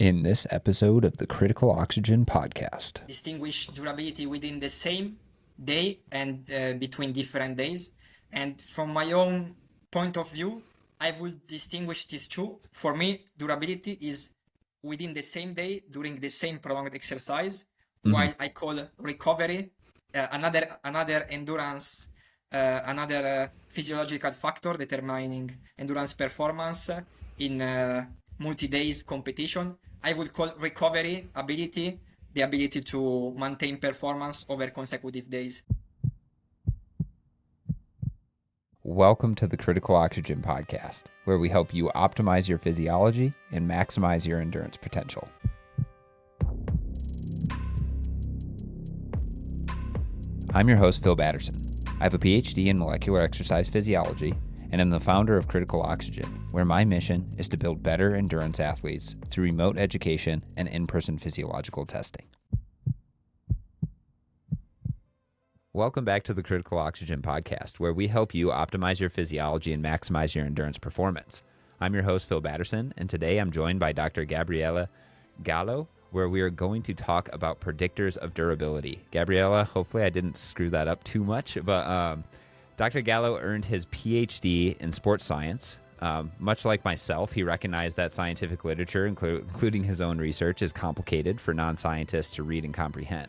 in this episode of the Critical Oxygen podcast. Distinguish durability within the same day and between different days. And from my own point of view, I would distinguish these two. For me, durability is within the same day during the same prolonged exercise, while I call recovery another endurance, another physiological factor determining endurance performance in multi-days competition. I would call recovery ability the ability to maintain performance over consecutive days. Welcome to the Critical Oxygen podcast, where we help you optimize your physiology and maximize your endurance potential. I'm your host, Phil Batterson. I have a Ph.D. in molecular exercise physiology, and I'm the founder of Critical Oxygen, where my mission is to build better endurance athletes through remote education and in-person physiological testing. Welcome back to the Critical Oxygen podcast, where we help you optimize your physiology and maximize your endurance performance. I'm your host, Phil Batterson, and today I'm joined by Dr. Gabriele Gallo, where we are going to talk about predictors of durability. Gabriele, hopefully I didn't screw that up too much, but Dr. Gallo earned his Ph.D. in sports science. Much like myself, he recognized that scientific literature, including his own research, is complicated for non-scientists to read and comprehend.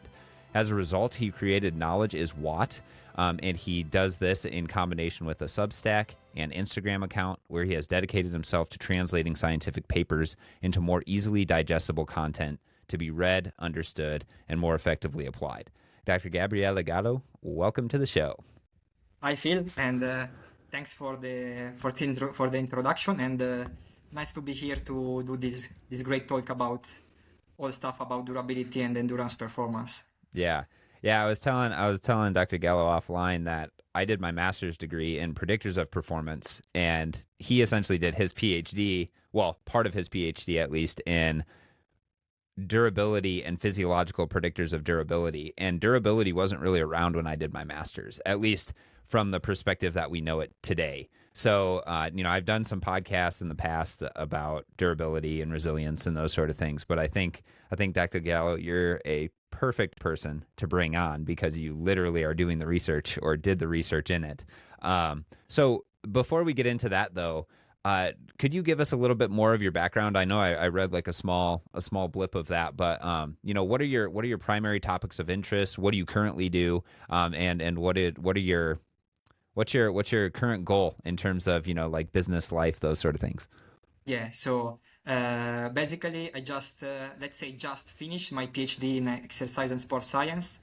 As a result, he created Knowledge is What, and he does this in combination with a Substack and Instagram account where he has dedicated himself to translating scientific papers into more easily digestible content to be read, understood, and more effectively applied. Dr. Gabriele Gallo, welcome to the show. Hi, Phil, and thanks for the introduction, and nice to be here to do this great talk about all stuff about durability and endurance performance. Yeah. I was telling Dr. Gallo offline that I did my master's degree in predictors of performance, and he essentially did his PhD, well, part of his PhD at least, in durability and physiological predictors of durability. And durability wasn't really around when I did my master's, at least from the perspective that we know it today. So, I've done some podcasts in the past about durability and resilience and those sort of things. But I think Dr. Gallo, you're a perfect person to bring on because you literally are doing the research or did the research in it. So before we get into that, though, could you give us a little bit more of your background? I know I read like a small blip of that, but what are your primary topics of interest? What do you currently do? And what's your current goal in terms of, like business life, those sort of things? Yeah, so basically I just finished my PhD in exercise and sports science.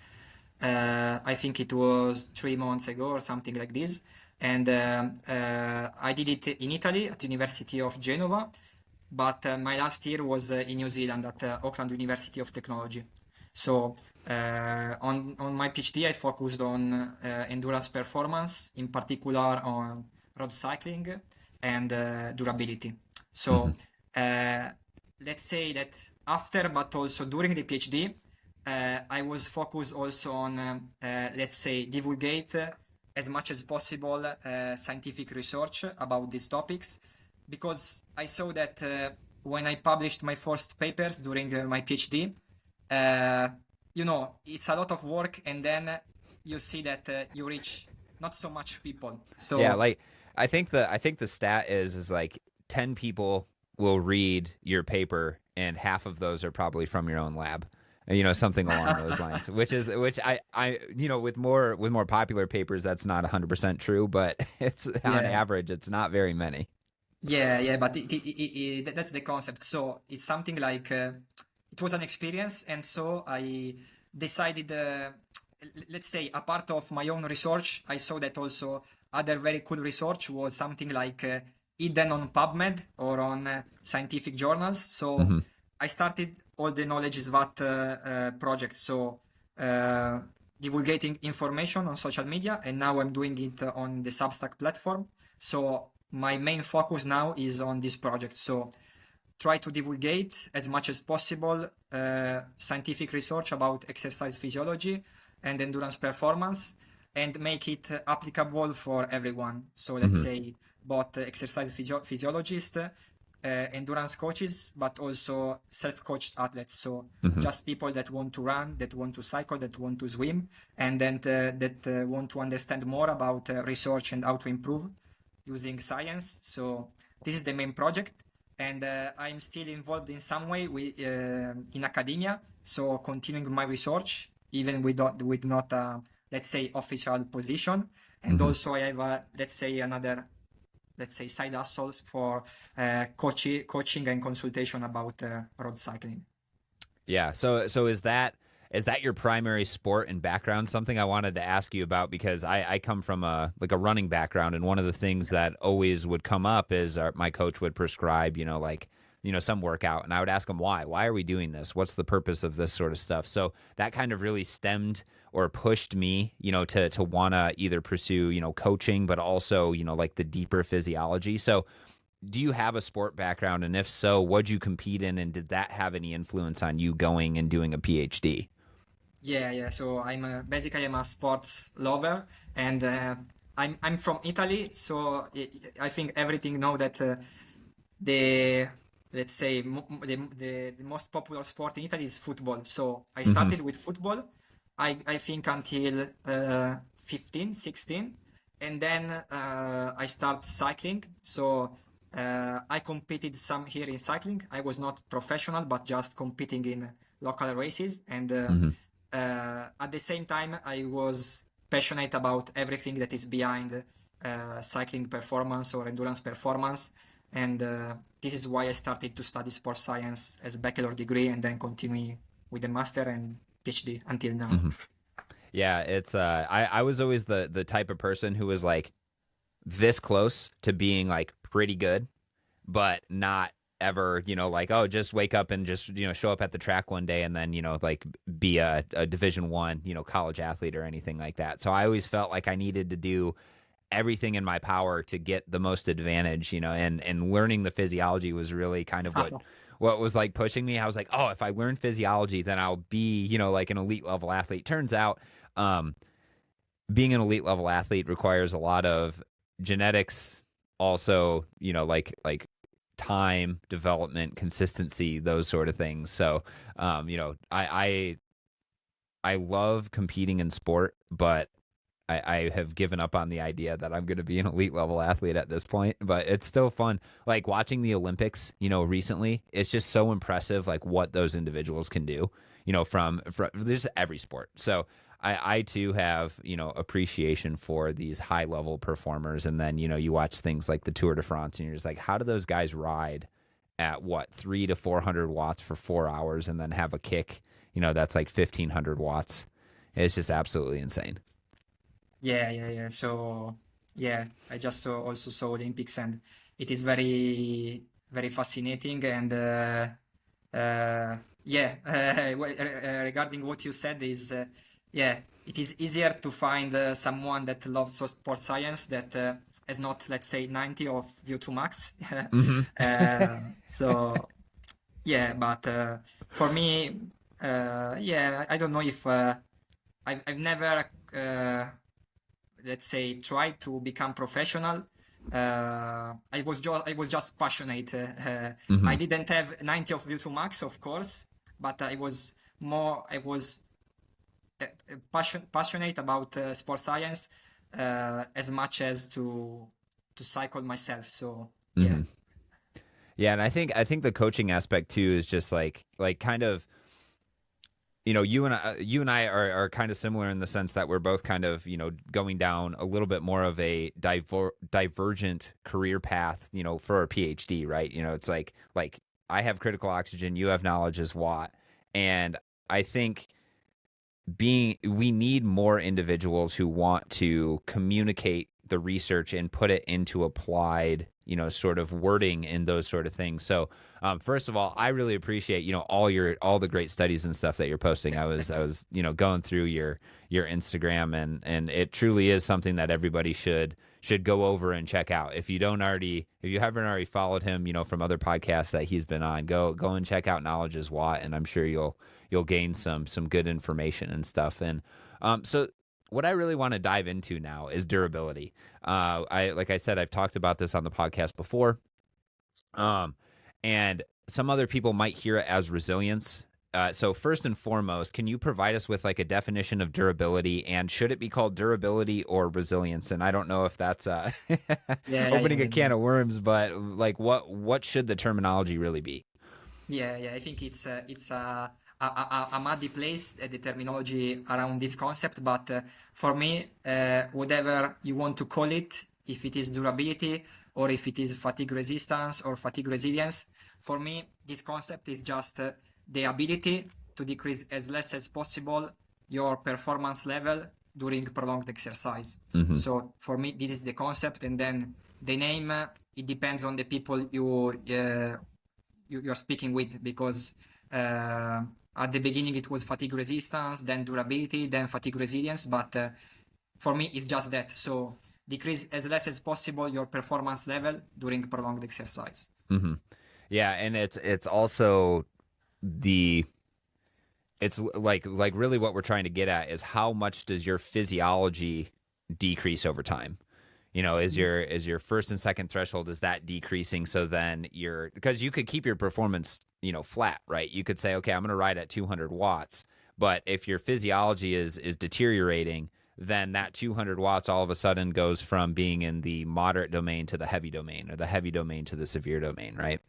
I think it was 3 months ago or something like this. And I did it in Italy at the University of Genova, but my last year was in New Zealand at Auckland University of Technology. So on my PhD, I focused on endurance performance, in particular on road cycling and durability. So let's say that after, but also during the PhD, I was focused also on, divulgate as much as possible scientific research about these topics, because I saw that when I published my first papers during my PhD, it's a lot of work, and then you see that you reach not so much people. So yeah, like I think the stat is like 10 people will read your paper, and half of those are probably from your own lab. Something along those lines, which I with more popular papers, that's not 100% true, but it's on average, it's not very many. Yeah, but that's the concept. So it's something like, it was an experience. And so I decided, let's say, a part of my own research, I saw that also other very cool research was something like hidden on PubMed or on scientific journals. So I started all the Knowledge is What project. So divulgating information on social media, and now I'm doing it on the Substack platform. So my main focus now is on this project. So try to divulgate as much as possible scientific research about exercise physiology and endurance performance, and make it applicable for everyone. So let's say both exercise physiologists, endurance coaches, but also self-coached athletes. So Hmm. just people that want to run, that want to cycle, that want to swim, and then that want to understand more about research and how to improve using science. So this is the main project, and I'm still involved in some way in academia. So continuing my research, even with not let's say official position, and Hmm. also I have let's say another let's say side hustles for coaching and consultation about road cycling. Yeah. So is that your primary sport and background? Something I wanted to ask you about because I come from a like a running background, and one of the things that always would come up is my coach would prescribe, like some workout, and I would ask him why. Why are we doing this? What's the purpose of this sort of stuff? So that kind of really stemmed or pushed me, to wanna either pursue, coaching, but also, like the deeper physiology. So do you have a sport background? And if so, what'd you compete in? And did that have any influence on you going and doing a PhD? Yeah. So basically I'm a sports lover, and I'm from Italy, so I think everything know that the let's say the most popular sport in Italy is football. So I Hmm. started with football. I think until 15, 16, and then I start cycling. So I competed some here in cycling. I was not professional, but just competing in local races, and Hmm. at the same time, I was passionate about everything that is behind cycling performance or endurance performance. And this is why I started to study sports science as bachelor degree and then continue with the master and PhD until now. Hmm. Yeah, it's I was always the type of person who was like this close to being like pretty good, but not ever, like, oh, just wake up and just, show up at the track one day and then, like be a Division 1, college athlete or anything like that. So I always felt like I needed to do everything in my power to get the most advantage, and learning the physiology was really kind of what was like pushing me. I was like, oh, if I learn physiology, then I'll be, like an elite level athlete. Turns out, um, being an elite level athlete requires a lot of genetics, also, like time, development, consistency, those sort of things. So, I love competing in sport, but I have given up on the idea that I'm going to be an elite level athlete at this point, but it's still fun. Like watching the Olympics, recently, it's just so impressive, like what those individuals can do, from there's every sport. So I too have, appreciation for these high level performers. And then, you watch things like the Tour de France and you're just like, how do those guys ride at what, 300 to 400 watts for 4 hours and then have a kick, that's like 1500 watts. It's just absolutely insane. Yeah. So yeah, I just also saw Olympics, and it is very, very fascinating. And yeah, regarding what you said is, yeah, it is easier to find someone that loves sports science that has not, let's say, 90 of VO2 max. Hmm. So yeah, but for me, yeah, I don't know if I've never let's say try to become professional. I was just passionate. I Hmm. didn't have 90 of VO2 max, of course, but I was passionate about sports science as much as to cycle myself. So yeah. Hmm. Yeah, and I think the coaching aspect too is just like kind of, you and I are kind of similar in the sense that we're both kind of, going down a little bit more of a divergent career path, for a PhD, right? It's like I have critical oxygen, you have knowledge as Watt, and I think we need more individuals who want to communicate the research and put it into applied, sort of wording and those sort of things. So, first of all, I really appreciate, all the great studies and stuff that you're posting. I Thanks. was, going through your Instagram, and it truly is something that everybody should go over and check out. If you haven't already followed him, from other podcasts that he's been on, go and check out Knowledge is Watt, and I'm sure you'll gain some good information and stuff. And so what I really want to dive into now is durability. Like I said, I've talked about this on the podcast before. And some other people might hear it as resilience. So first and foremost, can you provide us with like a definition of durability, and should it be called durability or resilience? And I don't know if that's Yeah, yeah, opening yeah, a yeah. can of worms, but like what should the terminology really be? Yeah, yeah, I think it's a muddy place, the terminology around this concept. But for me, whatever you want to call it, if it is durability or if it is fatigue resistance or fatigue resilience, for me, this concept is just the ability to decrease as less as possible your performance level during prolonged exercise. Hmm. So for me, this is the concept, and then the name, it depends on the people you're speaking with, because at the beginning it was fatigue resistance, then durability, then fatigue resilience. But for me, it's just that. So decrease as less as possible your performance level during prolonged exercise. Hmm. Yeah, and it's also the it's like really what we're trying to get at is how much does your physiology decrease over time? You know, is your first and second threshold, is that decreasing? So then you're, because you could keep your performance, flat, right? You could say, okay, I'm going to ride at 200 watts, but if your physiology is deteriorating, then that 200 watts all of a sudden goes from being in the moderate domain to the heavy domain, or the heavy domain to the severe domain, right?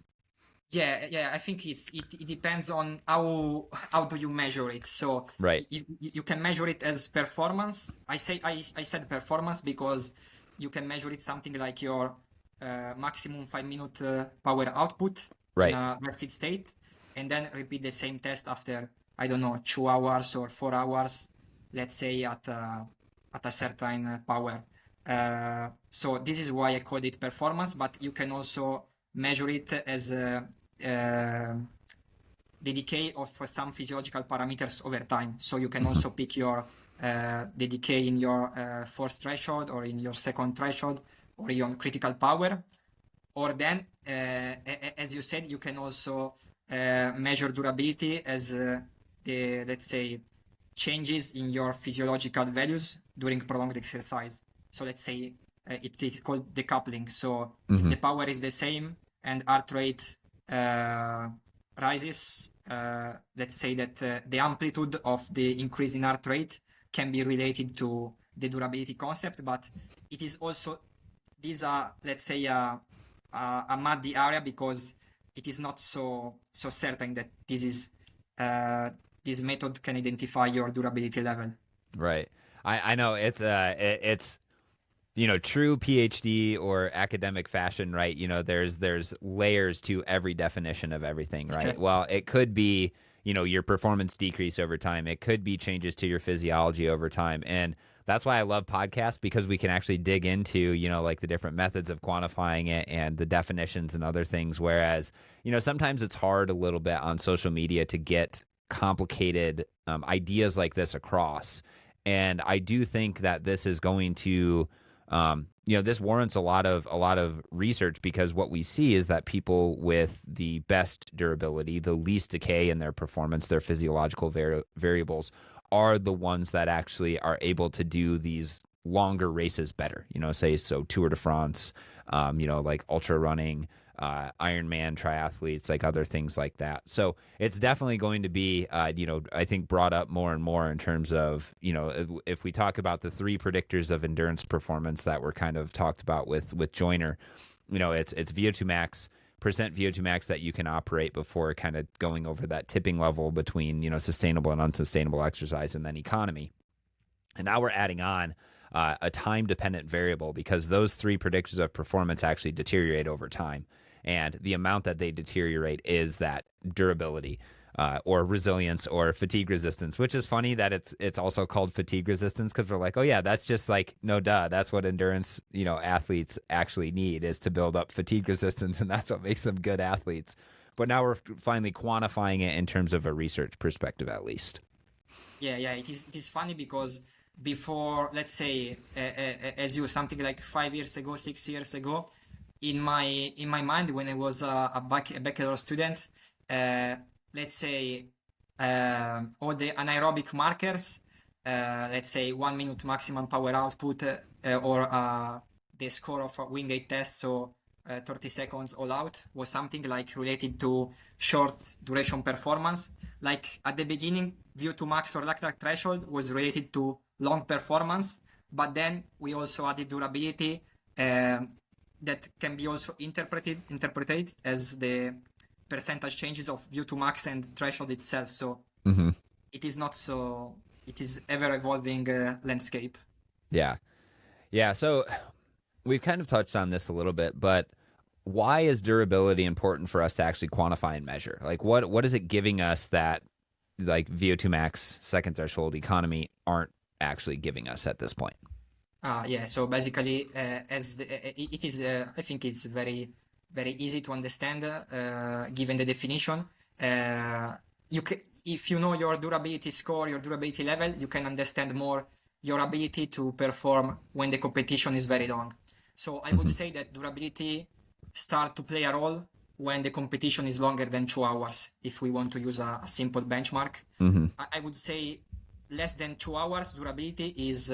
Yeah, yeah, I think it depends on how do you measure it. So Right. you can measure it as performance. I said performance because you can measure it something like your maximum 5 minute power output in Right. a rested state, and then repeat the same test after, I don't know, 2 hours or 4 hours, let's say at a certain power. So this is why I called it performance, but you can also measure it as uh, the decay of some physiological parameters over time. So you can Hmm. also pick the decay in your first threshold or in your second threshold or your critical power. Or then, as you said, you can also measure durability as the, let's say, changes in your physiological values during prolonged exercise. So let's say it is called decoupling. So if Hmm. the power is the same and heart rate uh, rises, let's say that the amplitude of the increase in heart rate can be related to the durability concept, but it is also, these are, let's say, a muddy area, because it is not so certain that uh, this method can identify your durability level. Right. I know it's true PhD or academic fashion, right? There's layers to every definition of everything, Yeah, right? Well, it could be, your performance decrease over time. It could be changes to your physiology over time. And that's why I love podcasts, because we can actually dig into, like the different methods of quantifying it and the definitions and other things. Whereas, sometimes it's hard a little bit on social media to get complicated ideas like this across. And I do think that this is going to, this warrants a lot of research, because what we see is that people with the best durability, the least decay in their performance, their physiological variables, are the ones that actually are able to do these longer races better. Say so Tour de France, like ultra running, Ironman triathletes, like other things like that. So it's definitely going to be, I think brought up more and more in terms of, if we talk about the three predictors of endurance performance that were kind of talked about with Joyner, it's VO2 max, percent VO2 max that you can operate before kind of going over that tipping level between, sustainable and unsustainable exercise, and then economy. And now we're adding on a time dependent variable, because those three predictors of performance actually deteriorate over time. And the amount that they deteriorate is that durability, or resilience, or fatigue resistance, which is funny that it's also called fatigue resistance, because we're like, oh yeah, that's just like, no duh, that's what endurance athletes actually need, is to build up fatigue resistance, and that's what makes them good athletes. But now we're finally quantifying it in terms of a research perspective, at least. yeah, yeah. It is funny because before, let's say, as you, something like 5 years ago, 6 years ago, in my mind, when I was a bachelor student, uh, let's say, all the anaerobic markers, let's say 1 minute maximum power output, or the score of a Wingate test, so 30 seconds all out was something like related to short duration performance. Like at the beginning, VO2 max or lactate threshold was related to long performance, but then we also added durability that can be also interpreted as the percentage changes of VO2 max and threshold itself. So it is not so, it is ever evolving landscape. Yeah. Yeah. So we've kind of touched on this a little bit, but why is durability important for us to actually quantify and measure? Like what is it giving us that like VO2 max, second threshold, economy aren't actually giving us at this point? Yeah, so basically, it is, I think it's very, very easy to understand given the definition. If you know your durability score, your durability level, you can understand more your ability to perform when the competition is very long. So I would say that durability start to play a role when the competition is longer than 2 hours, if we want to use a simple benchmark. I would say less than 2 hours durability is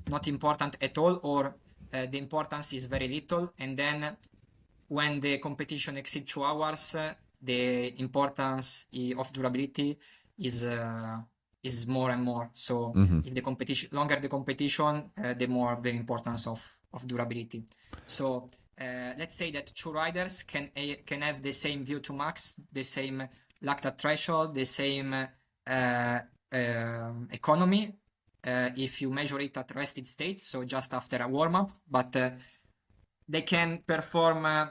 not important at all, or the importance is very little. And then when the competition exceeds 2 hours, the importance of durability is more and more. So if the competition longer the competition, the more the importance of durability. So let's say that two riders can have the same VO2 max, the same lactate threshold, the same economy if you measure it at rested state, so just after a warm-up, but they can perform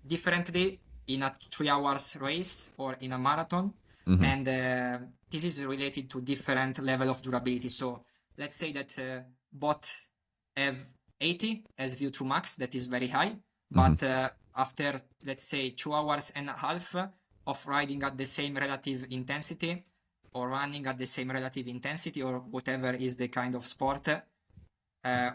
differently in a 3 hours race or in a marathon. And this is related to different level of durability. So let's say that both have 80 as VO2 max, that is very high, but after, let's say, 2 hours and a half of riding at the same relative intensity, or running at the same relative intensity, or whatever is the kind of sport,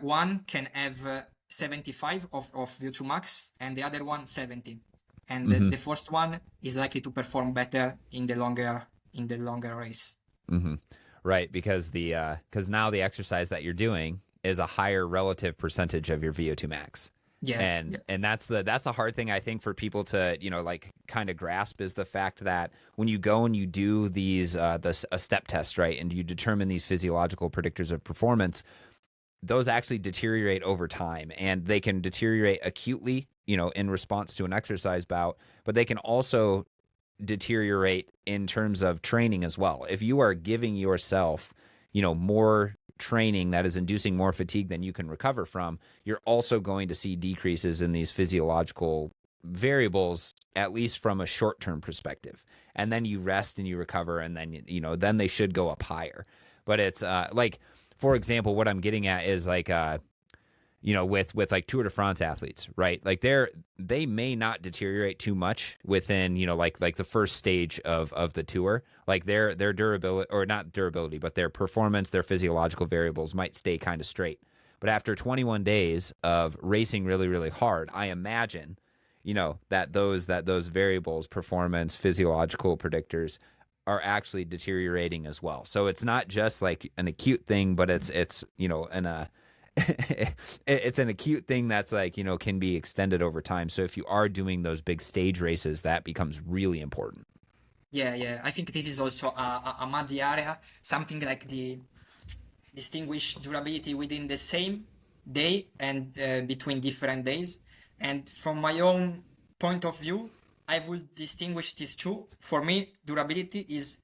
one can have 75 of VO2 max and the other one 70. And the first one is likely to perform better in the longer race. Right, because now the exercise that you're doing is a higher relative percentage of your VO2 max. Yeah, And that's the hard thing I think for people to, like kind of grasp, is the fact that when you go and you do these a step test, right, and you determine these physiological predictors of performance, those actually deteriorate over time, and they can deteriorate acutely, in response to an exercise bout, but they can also deteriorate in terms of training as well. If you are giving yourself, more training that is inducing more fatigue than you can recover from, you're also going to see decreases in these physiological variables, at least from a short-term perspective. And then you rest and you recover, and then, then they should go up higher. But it's like, for example, what I'm getting at is like, with like Tour de France athletes, right? Like they may not deteriorate too much within, like the first stage of the tour. Like their durability, or not durability, but their performance, their physiological variables might stay kind of straight. But after 21 days of racing really, really hard, I imagine, that those variables, performance, physiological predictors, are actually deteriorating as well. So it's not just like an acute thing, but it's it's an acute thing that's like, can be extended over time. So if you are doing those big stage races, that becomes really important. Yeah. I think this is also a muddy area, something like the distinguish durability within the same day and between different days. And from my own point of view, I would distinguish these two. For me, durability is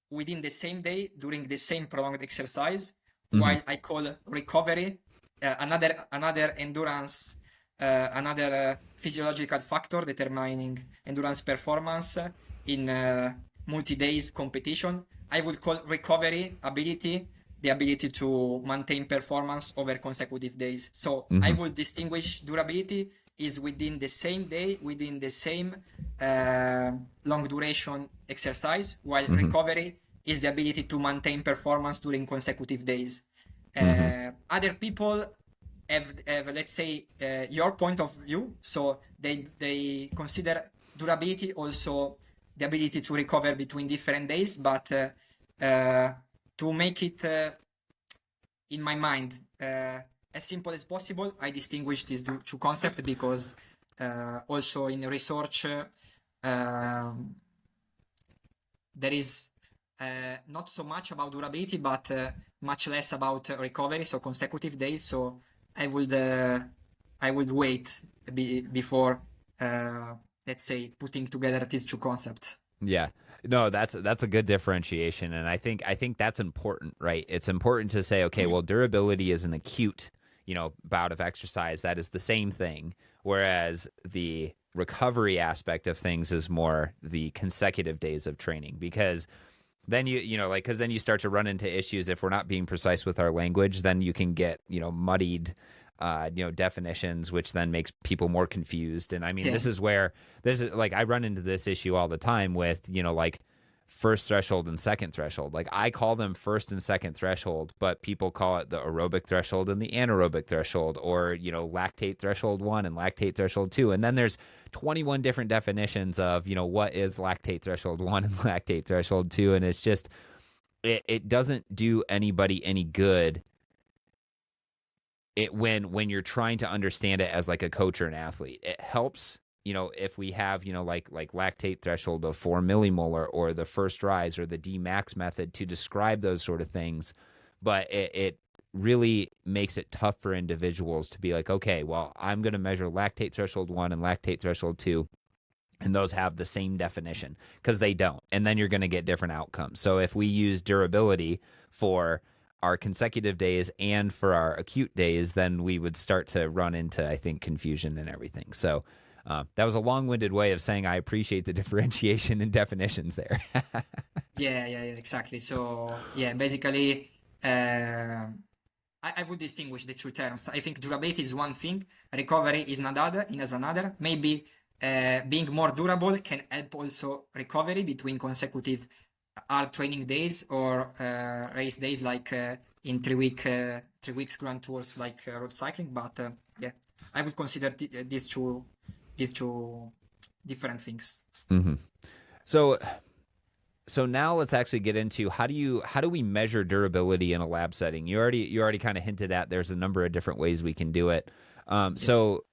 within the same day during the same prolonged exercise, while I call recovery another endurance, another physiological factor determining endurance performance in multi-days competition. I would call recovery ability the ability to maintain performance over consecutive days. So I would distinguish durability is within the same day, within the same long duration exercise, while recovery is the ability to maintain performance during consecutive days. Other people have, let's say, your point of view, so they consider durability also the ability to recover between different days, but to make it in my mind as simple as possible, I distinguish these two concepts because Also in research, there is not so much about durability, but much less about recovery, so consecutive days. So I would wait before let's say putting together these two concepts. Yeah. No, that's a good differentiation, and I think that's important, right? It's important to say, okay, well, durability is an acute, bout of exercise. That is the same thing, whereas the recovery aspect of things is more the consecutive days of training, because then because then you start to run into issues if we're not being precise with our language. Then you can get muddied definitions, which then makes people more confused. And I mean, Yeah. this is like, I run into this issue all the time with like first threshold and second threshold. Like, I call them first and second threshold, but people call it the aerobic threshold and the anaerobic threshold, or lactate threshold 1 and lactate threshold 2. And then there's 21 different definitions of what is lactate threshold 1 and lactate threshold 2. And it's just, it doesn't do anybody any good when you're trying to understand it as like a coach or an athlete. It helps if we have like lactate threshold of 4 millimolar, or the first rise, or the D max method to describe those sort of things. But it really makes it tough for individuals to be like, okay, well, I'm going to measure lactate threshold 1 and lactate threshold 2, and those have the same definition, because they don't. And then you're going to get different outcomes. So if we use durability for our consecutive days and for our acute days, then we would start to run into, I think, confusion and everything. So that was a long-winded way of saying I appreciate the differentiation and definitions there. Yeah, exactly. So yeah, basically, I would distinguish the two terms. I think durability is one thing, recovery is another. Maybe being more durable can help also recovery between consecutive hard training days or race days, like in 3 weeks grand tours like road cycling. But yeah, I would consider these two different things. Mm-hmm. So now let's actually get into how do we measure durability in a lab setting? You already kind of hinted at there's a number of different ways we can do it. So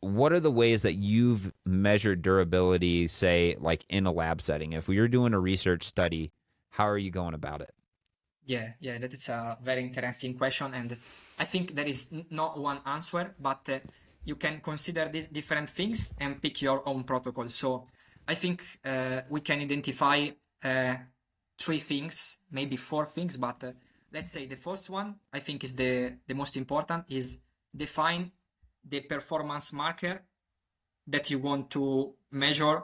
what are the ways that you've measured durability, say, like in a lab setting? If we were doing a research study, how are you going about it? Yeah, that is a very interesting question, and I think there is not one answer, but you can consider these different things and pick your own protocol. So I think we can identify 3 things, maybe 4 things, but let's say the first one, I think, is the most important, is define the performance marker that you want to measure.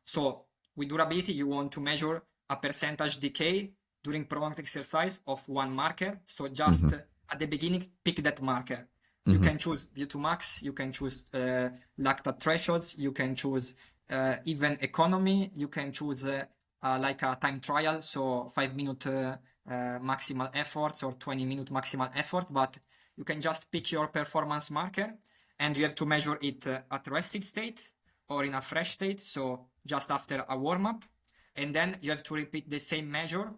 So with durability, you want to measure a percentage decay during prolonged exercise of one marker. So just at the beginning, pick that marker. You can choose VO2 max, you can choose lactate thresholds, you can choose even economy, you can choose like a time trial, so 5 minute maximal efforts or 20-minute maximal effort, but you can just pick your performance marker, and you have to measure it at rested state or in a fresh state, so just after a warm-up. And then you have to repeat the same measure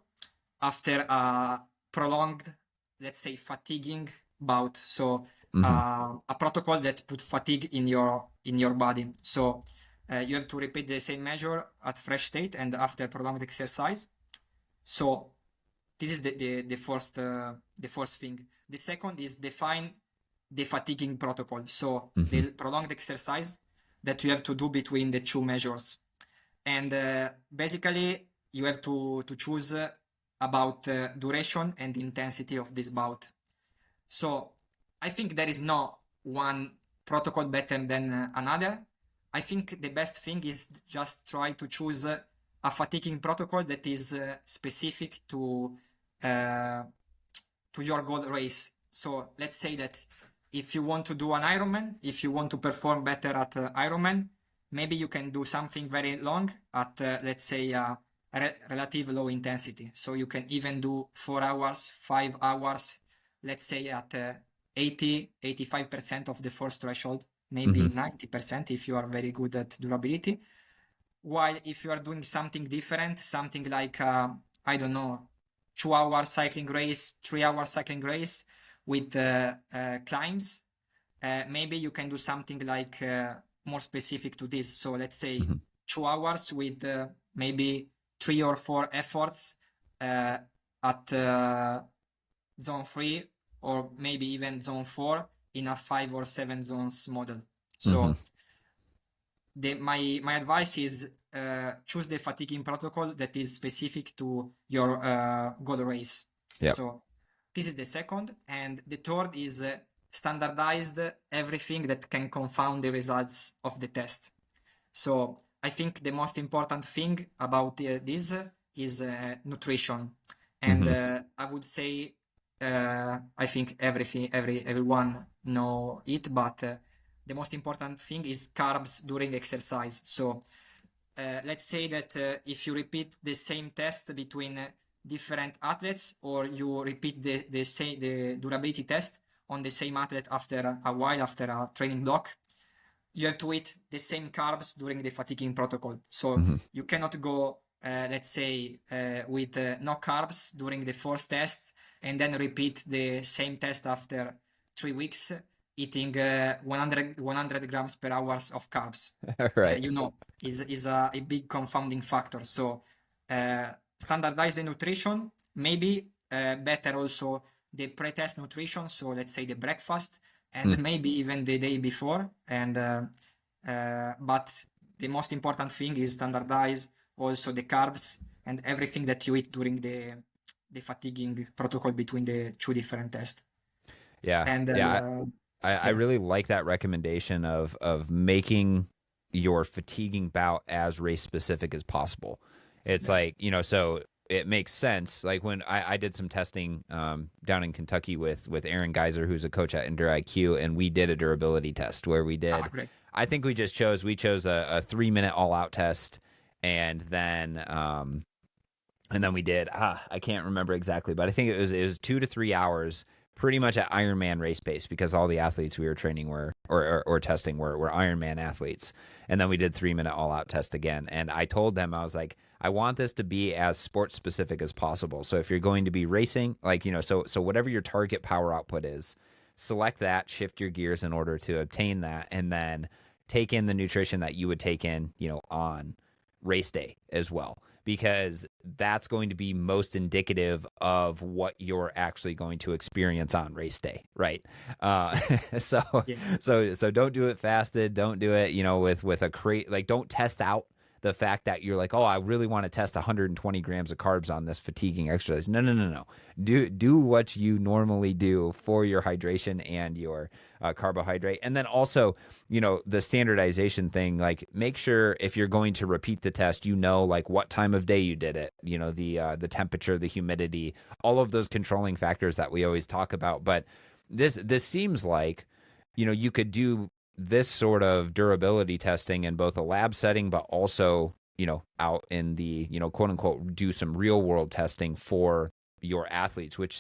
after a prolonged, let's say, fatiguing bout. So a protocol that put fatigue in your body. So you have to repeat the same measure at fresh state and after prolonged exercise. So this is the first thing. The second is define the fatiguing protocol. So the prolonged exercise that you have to do between the two measures. And basically you have to choose about duration and intensity of this bout. So I think there is no one protocol better than another. I think the best thing is just try to choose a fatiguing protocol that is specific to your goal race. So let's say that if you want to do an Ironman, if you want to perform better at Ironman, maybe you can do something very long at let's say relative low intensity. So you can even do 4 hours, 5 hours, let's say at 85% of the force threshold, maybe 90% if you are very good at durability. While if you are doing something different, something like, I don't know, 2 hour cycling race, 3 hour cycling race with climbs, maybe you can do something like more specific to this. So let's say Hmm. 2 hours with maybe 3 or 4 efforts at zone 3 or maybe even zone 4 in a 5 or 7 zones model. Hmm. So my advice is choose the fatiguing protocol that is specific to your goal race. Yep. So this is the second, and the third is standardized everything that can confound the results of the test. So I think the most important thing about this is nutrition, and Hmm. I would say I think everyone know it, but the most important thing is carbs during exercise. So let's say that if you repeat the same test between different athletes, or you repeat the durability test on the same athlete after a while, after a training block, you have to eat the same carbs during the fatiguing protocol. So Hmm. you cannot go, let's say, with no carbs during the first test and then repeat the same test after 3 weeks, eating 100 grams per hours of carbs. Right. Is a big confounding factor. So standardize the nutrition, maybe better also the pre-test nutrition. So let's say the breakfast Mm. and maybe even the day before. And but the most important thing is standardize also the carbs and everything that you eat during the fatiguing protocol between the two different tests. Yeah. And Yeah. I yeah, really like that recommendation of making your fatiguing bout as race specific as possible. It's yeah. like, so it makes sense. Like when I did some testing down in Kentucky with Aaron Geyser, who's a coach at Endure IQ, and we did a durability test where Ah, great. I think we chose a 3 minute all out test, and then we did I can't remember exactly, but I think it was 2 to 3 hours, pretty much at Ironman race pace, because all the athletes we were training were or testing were Ironman athletes. And then we did 3 minute all out test again. And I told them, I was like, I want this to be as sports specific as possible. So if you're going to be racing, like, so whatever your target power output is, select that, shift your gears in order to obtain that, and then take in the nutrition that you would take in, on race day as well, because that's going to be most indicative of what you're actually going to experience on race day, right? Uh, so Yeah, so don't do it fasted. Don't do it, with a crate. Like, don't test out the fact that you're like, oh, I really want to test 120 grams of carbs on this fatiguing exercise. No, no, no, no. Do what you normally do for your hydration and your carbohydrate, and then also, the standardization thing. Like, make sure if you're going to repeat the test, like what time of day you did it. The temperature, the humidity, all of those controlling factors that we always talk about. But this seems like, you could do this sort of durability testing in both a lab setting, but also, out in the, quote unquote, do some real world testing for your athletes, which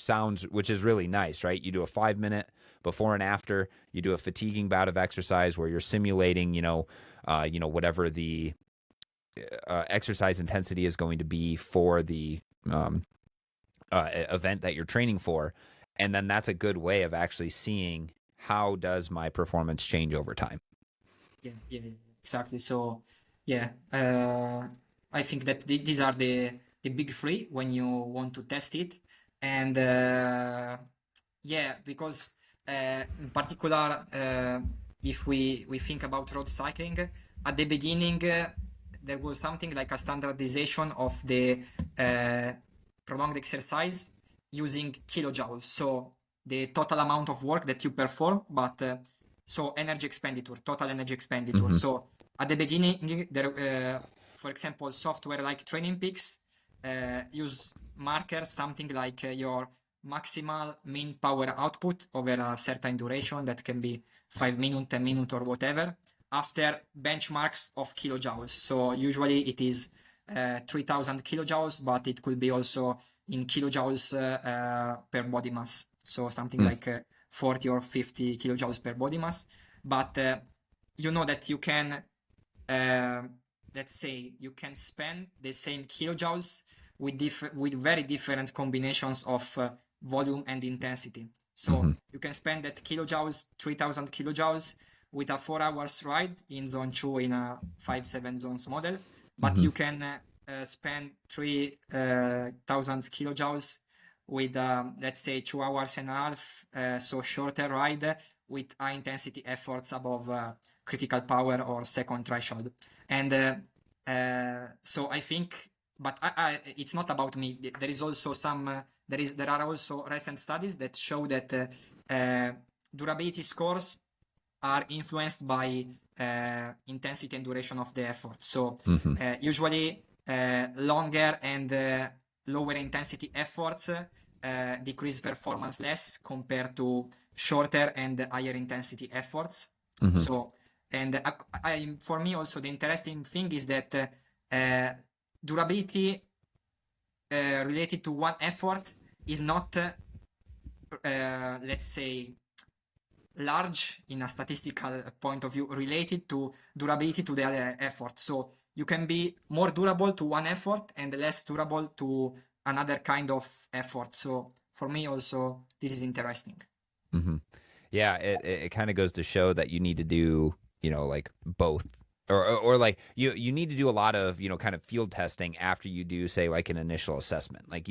is really nice, right? You do a 5 minute before and after, you do a fatiguing bout of exercise where you're simulating, whatever the exercise intensity is going to be for the um, event that you're training for. And then that's a good way of actually seeing, how does my performance change over time. yeah, exactly. So yeah, I think that these are the big three when you want to test it. And yeah, because in particular, if we think about road cycling, at the beginning there was something like a standardization of the uh, prolonged exercise using kilojoules. So the total amount of work that you perform, but so energy expenditure, total energy expenditure. Mm-hmm. So at the beginning, there, for example, software like Training Peaks use markers, something like your maximal mean power output over a certain duration that can be 5 minutes, 10 minutes, or whatever, after benchmarks of kilojoules. So usually it is 3000 kilojoules, but it could be also in kilojoules per body mass. So something Mm. like 40 or 50 kilojoules per body mass. But you know that you can, uh, let's say, you can spend the same kilojoules with very different combinations of volume and intensity. So you can spend that kilojoules, 3000 kilojoules, with a 4 hours ride in zone 2 in a 5-7 zones model. But you can spend 3000 kilojoules with, let's say, 2 hours and a half, so shorter ride with high intensity efforts above critical power or second threshold. And so I think, but it's not about me. There is also there are also recent studies that show that durability scores are influenced by intensity and duration of the effort. So usually longer and lower intensity efforts decrease performance less compared to shorter and higher intensity efforts. So, and for me also the interesting thing is that durability related to one effort is not, let's say, large in a statistical point of view related to durability to the other effort. So you can be more durable to one effort and less durable to another kind of effort. So for me also this is interesting. Yeah, it kind of goes to show that you need to do, like both. Or like you need to do a lot of, kind of field testing after you do, say, like an initial assessment. Like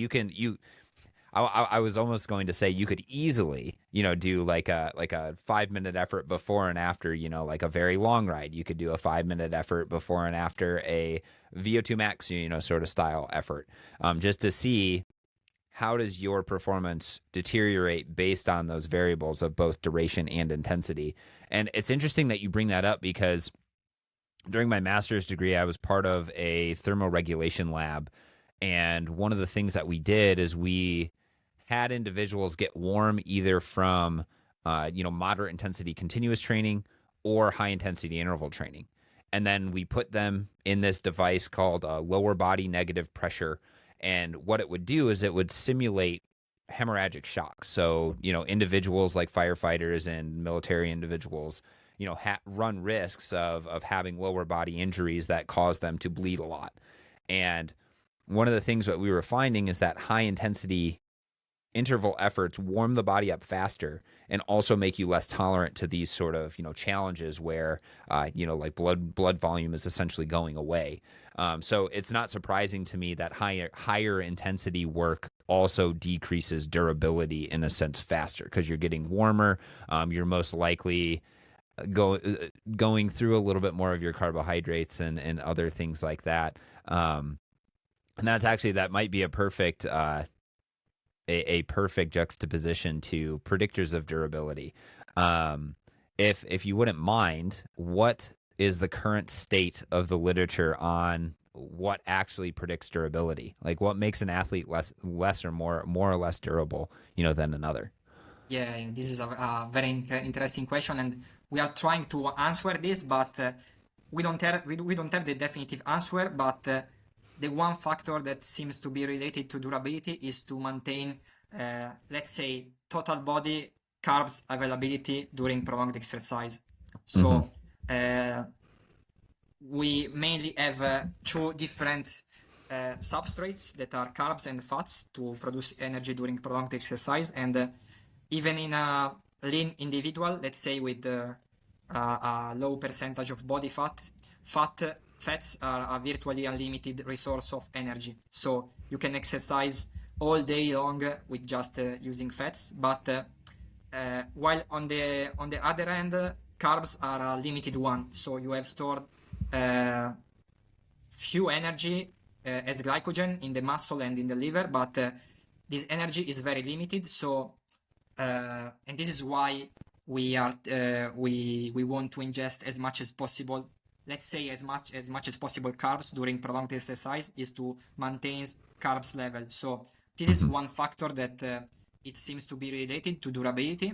I was almost going to say you could easily, do like a 5-minute effort before and after, like a very long ride. You could do a 5-minute effort before and after a VO2 max, sort of style effort, just to see how does your performance deteriorate based on those variables of both duration and intensity. And it's interesting that you bring that up because during my master's degree, I was part of a thermoregulation lab. And one of the things that we did is we had individuals get warm either from, moderate intensity continuous training or high intensity interval training. And then we put them in this device called lower body negative pressure. And what it would do is it would simulate hemorrhagic shock. So, individuals like firefighters and military individuals, run risks of having lower body injuries that cause them to bleed a lot. And one of the things that we were finding is that high intensity interval efforts warm the body up faster and also make you less tolerant to these sort of, challenges where, like blood volume is essentially going away. So it's not surprising to me that higher intensity work also decreases durability in a sense faster because you're getting warmer. You're most likely going through a little bit more of your carbohydrates and other things like that. And that might be a perfect a perfect juxtaposition to predictors of durability. If you wouldn't mind, what is the current state of the literature on what actually predicts durability? Like what makes an athlete less or more or less durable, than another? Yeah, this is a very interesting question, and we are trying to answer this, but we don't have the definitive answer. But the one factor that seems to be related to durability is to maintain, let's say, total body carbs availability during prolonged exercise. So we mainly have two different substrates that are carbs and fats to produce energy during prolonged exercise. And even in a lean individual, let's say with a low percentage of body fat, fats are a virtually unlimited resource of energy. So you can exercise all day long with just using fats. But while on the other hand, carbs are a limited one. So you have stored few energy as glycogen in the muscle and in the liver, but this energy is very limited. So and this is why we want to ingest as much as possible, let's say as much as possible carbs during prolonged exercise, is to maintain carbs level. So this is one factor that it seems to be related to durability.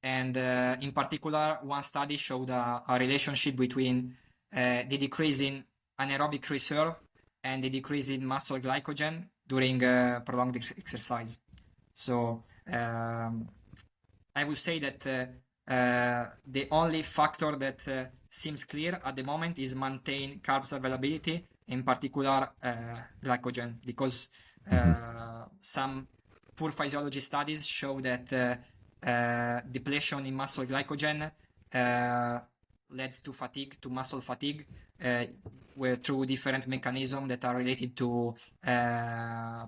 And in particular, one study showed a relationship between the decrease in anaerobic reserve and the decrease in muscle glycogen during prolonged exercise. So I would say that the only factor that seems clear at the moment is maintain carbs availability, in particular glycogen, because some poor physiology studies show that depletion in muscle glycogen uh, leads to fatigue, to muscle fatigue, where through different mechanisms that are related to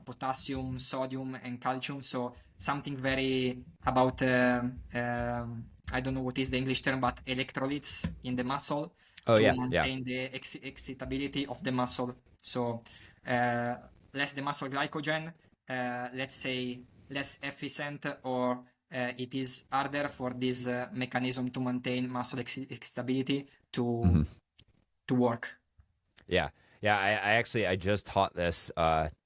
potassium, sodium, and calcium. So something very about I don't know what is the English term, but electrolytes in the muscle Oh to yeah, yeah. maintain the excitability of the muscle. So uh, less the muscle glycogen, let's say less efficient, or it is harder for this mechanism to maintain muscle stability Hmm. to work. Yeah. Yeah, I actually I just taught this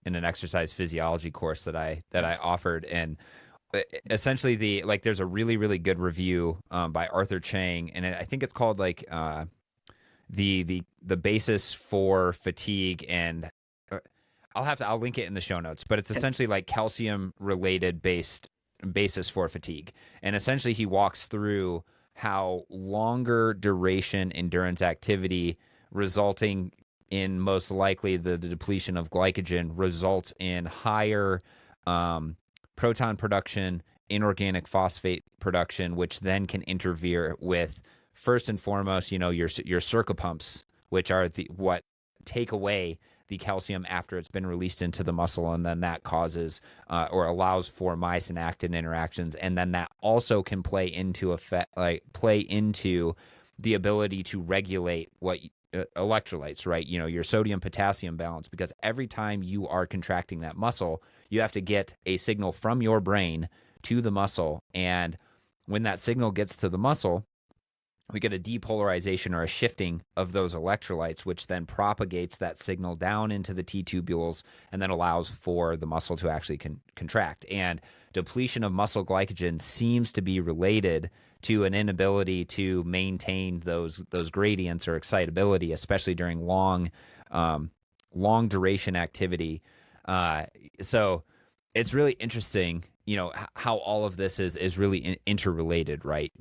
in an exercise physiology course that I offered, and essentially the like there's a really good review by Arthur Chang, and I think it's called like the basis for fatigue, and uh, I'll link it in the show notes, but it's Okay. essentially like calcium related based basis for fatigue, and essentially he walks through how longer duration endurance activity resulting in most likely the depletion of glycogen results in higher um, proton production, inorganic phosphate production, which then can interfere with first and foremost, you know, your circle pumps, which are the what take away the calcium after it's been released into the muscle, and then that causes or allows for myosin actin interactions, and then that also can play into the ability to regulate what electrolytes, right? You know, your sodium potassium balance, because every time you are contracting that muscle, you have to get a signal from your brain to the muscle, and when that signal gets to the muscle, we get a depolarization or a shifting of those electrolytes, which then propagates that signal down into the T tubules and then allows for the muscle to actually contract. And depletion of muscle glycogen seems to be related to an inability to maintain those gradients or excitability, especially during long duration activity. So it's really interesting, you know, how all of this is really interrelated, right?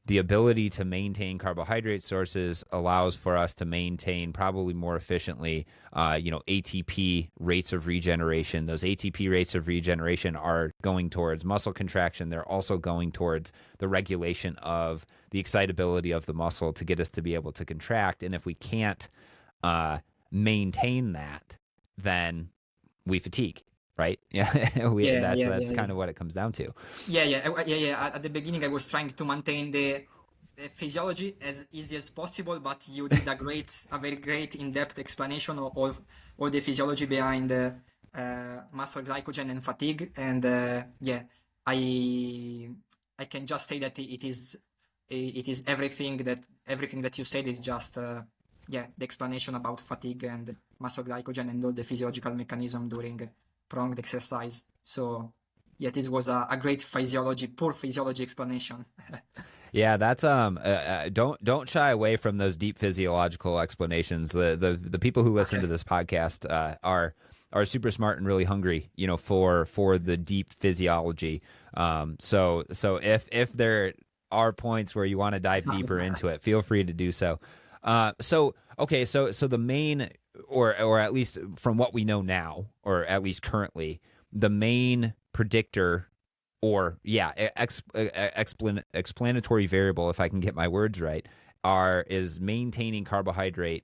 The ability to maintain carbohydrate sources allows for us to maintain probably more efficiently, you know, ATP rates of regeneration. Those ATP rates of regeneration are going towards muscle contraction. They're also going towards the regulation of the excitability of the muscle to get us to be able to contract. And if we can't uh, maintain that, then we fatigue, right? Yeah, Yeah, yeah, that's yeah, kind yeah. of what it comes down to. Yeah. At the beginning, I was trying to maintain the physiology as easy as possible, but you did a very great in-depth explanation of all the physiology behind muscle glycogen and fatigue. And yeah, I I can just say that it is everything that you said is just yeah, the explanation about fatigue and muscle glycogen and all the physiological mechanism during pronged exercise. So yeah, this was a great poor physiology explanation. Yeah, that's don't shy away from those deep physiological explanations. The people who listen to Okay. this podcast are super smart and really hungry, you know, for the deep physiology. So if there are points where you want to dive deeper into it, feel free to do so. So okay, so the main or at least from what we know now, or at least currently, the main predictor or yeah, explanatory variable, if I can get my words right, is maintaining carbohydrate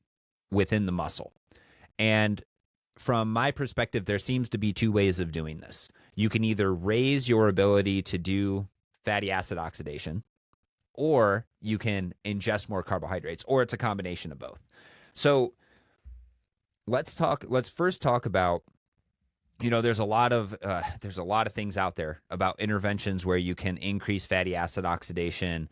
within the muscle. And from my perspective, there seems to be two ways of doing this. You can either raise your ability to do fatty acid oxidation, or you can ingest more carbohydrates, or it's a combination of both. So let's first talk about, you know, there's a lot of things out there about interventions where you can increase fatty acid oxidation,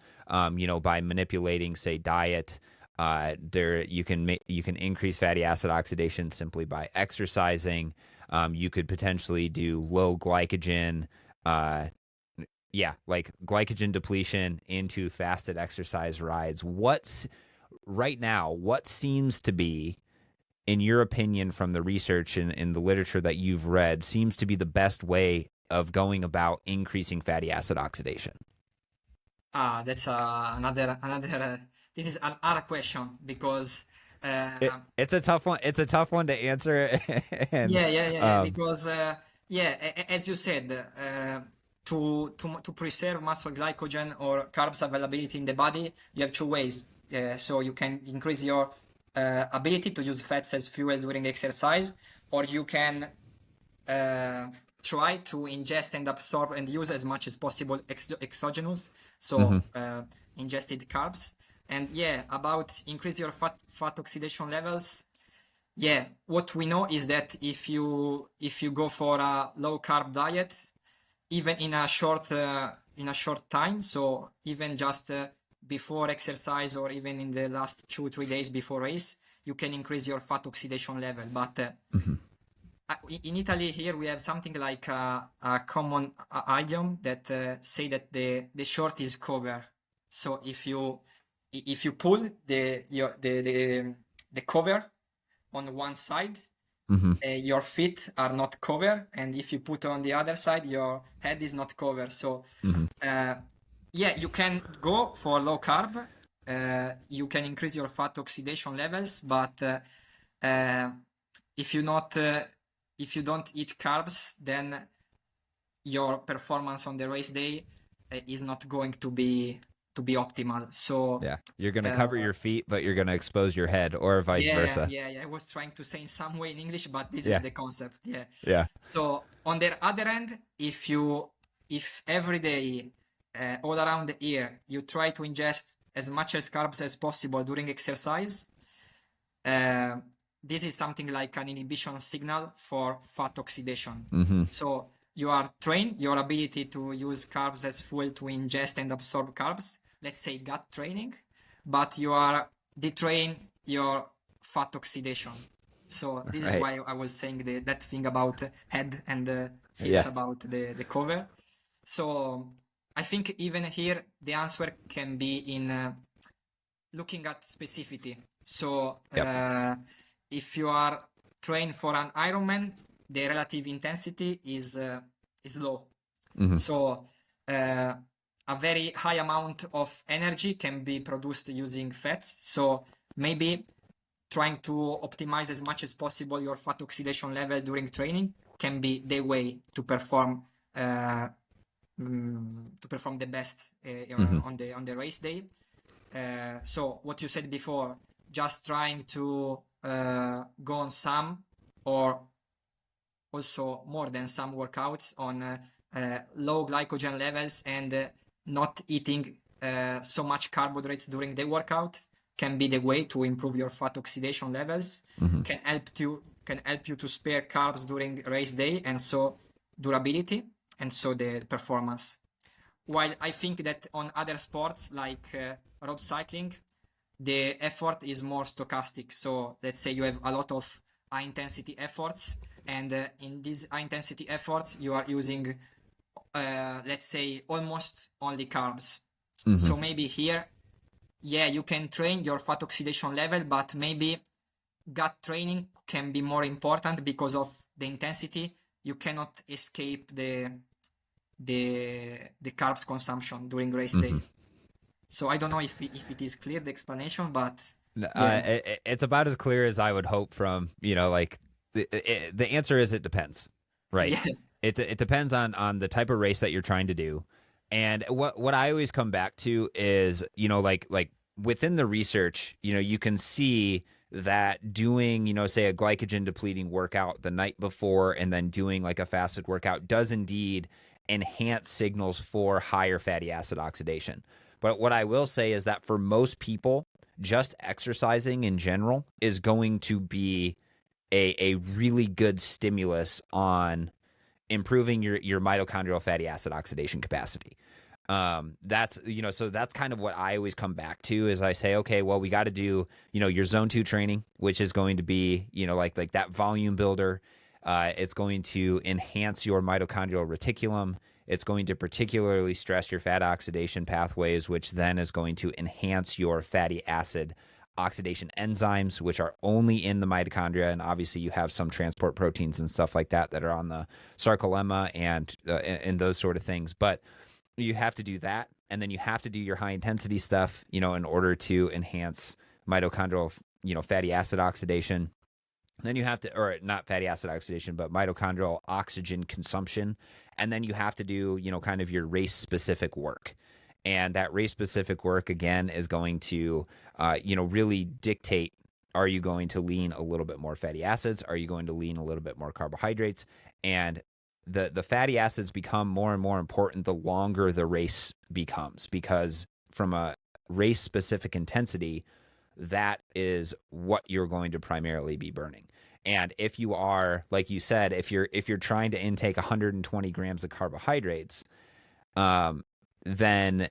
you know, by manipulating, say, diet. There you can increase fatty acid oxidation simply by exercising. You could potentially do low glycogen, uh, yeah, like glycogen depletion into fasted exercise rides. What's right now? What seems to be, in your opinion, from the research and in the literature that you've read, seems to be the best way of going about increasing fatty acid oxidation? That's another. This is an hard question because It's a tough one. It's a tough one to answer, and yeah. um, Because yeah, as you said, to preserve muscle glycogen or carbs availability in the body, you have two ways. So you can increase your ability to use fats as fuel during exercise, or you can try to ingest and absorb and use as much as possible exogenous, so ingested carbs. And yeah, about increase your fat oxidation levels. Yeah, what we know is that if you go for a low carb diet, even in a short time, so even just before exercise or even in the last 2-3 days before race, you can increase your fat oxidation level. But in Italy here we have something like a common idiom that say that the short is cover. So if you pull the cover on one side, your feet are not covered, and if you put on the other side, your head is not covered. So yeah, you can go for low carb, you can increase your fat oxidation levels, but if you don't eat carbs, then your performance on the race day is not going to be optimal. So Yeah, you're going to cover your feet, but you're going to expose your head, or vice versa. yeah. I was trying to say in some way in English, but this Yeah. is the concept. Yeah. Yeah. So on the other end, if every day, all around the year, you try to ingest as much as carbs as possible during exercise, this is something like an inhibition signal for fat oxidation. So you are trained, your ability to use carbs as fuel to ingest and absorb carbs, let's say gut training, but you are detrain your fat oxidation. So this is why I was saying that thing about head and feet about the cover. So I think even here the answer can be in looking at specificity. So if you are trained for an Ironman, the relative intensity is low. So a very high amount of energy can be produced using fats. So maybe trying to optimize as much as possible your fat oxidation level during training can be the way to perform the best on the race day. So what you said before, just trying to go on some or also more than some workouts on low glycogen levels and not eating so much carbohydrates during the workout can be the way to improve your fat oxidation levels. Can help you to spare carbs during race day, and so durability and so the performance. While I think that on other sports like road cycling, the effort is more stochastic. So let's say you have a lot of high intensity efforts, and in these high intensity efforts you are using let's say almost only carbs. So maybe here, yeah, you can train your fat oxidation level, but maybe gut training can be more important because of the intensity. You cannot escape the carbs consumption during race day. So I don't know if it is clear, the explanation, but it's about as clear as I would hope from, like the answer is it depends, right? Yeah. It depends on the type of race that you're trying to do. And what I always come back to is, like within the research, you can see that doing, say a glycogen depleting workout the night before and then doing like a fasted workout does indeed enhance signals for higher fatty acid oxidation. But what I will say is that for most people, just exercising in general is going to be a really good stimulus on improving your mitochondrial fatty acid oxidation capacity. That's, so that's kind of what I always come back to is I say, okay, well, we got to do, your zone 2 training, which is going to be, like that volume builder. It's going to enhance your mitochondrial reticulum. It's going to particularly stress your fat oxidation pathways, which then is going to enhance your fatty acid oxidation enzymes, which are only in the mitochondria. And obviously you have some transport proteins and stuff like that are on the sarcolemma and those sort of things. But you have to do that. And then you have to do your high intensity stuff, in order to enhance mitochondrial, fatty acid oxidation. Then you have to, or not fatty acid oxidation, but mitochondrial oxygen consumption. And then you have to do, kind of your race specific work. And that race specific work, again, is going to, really dictate, are you going to lean a little bit more fatty acids? Are you going to lean a little bit more carbohydrates? And the fatty acids become more and more important the longer the race becomes, because from a race specific intensity, that is what you're going to primarily be burning. And if you are, like you said, if you're trying to intake 120 grams of carbohydrates, then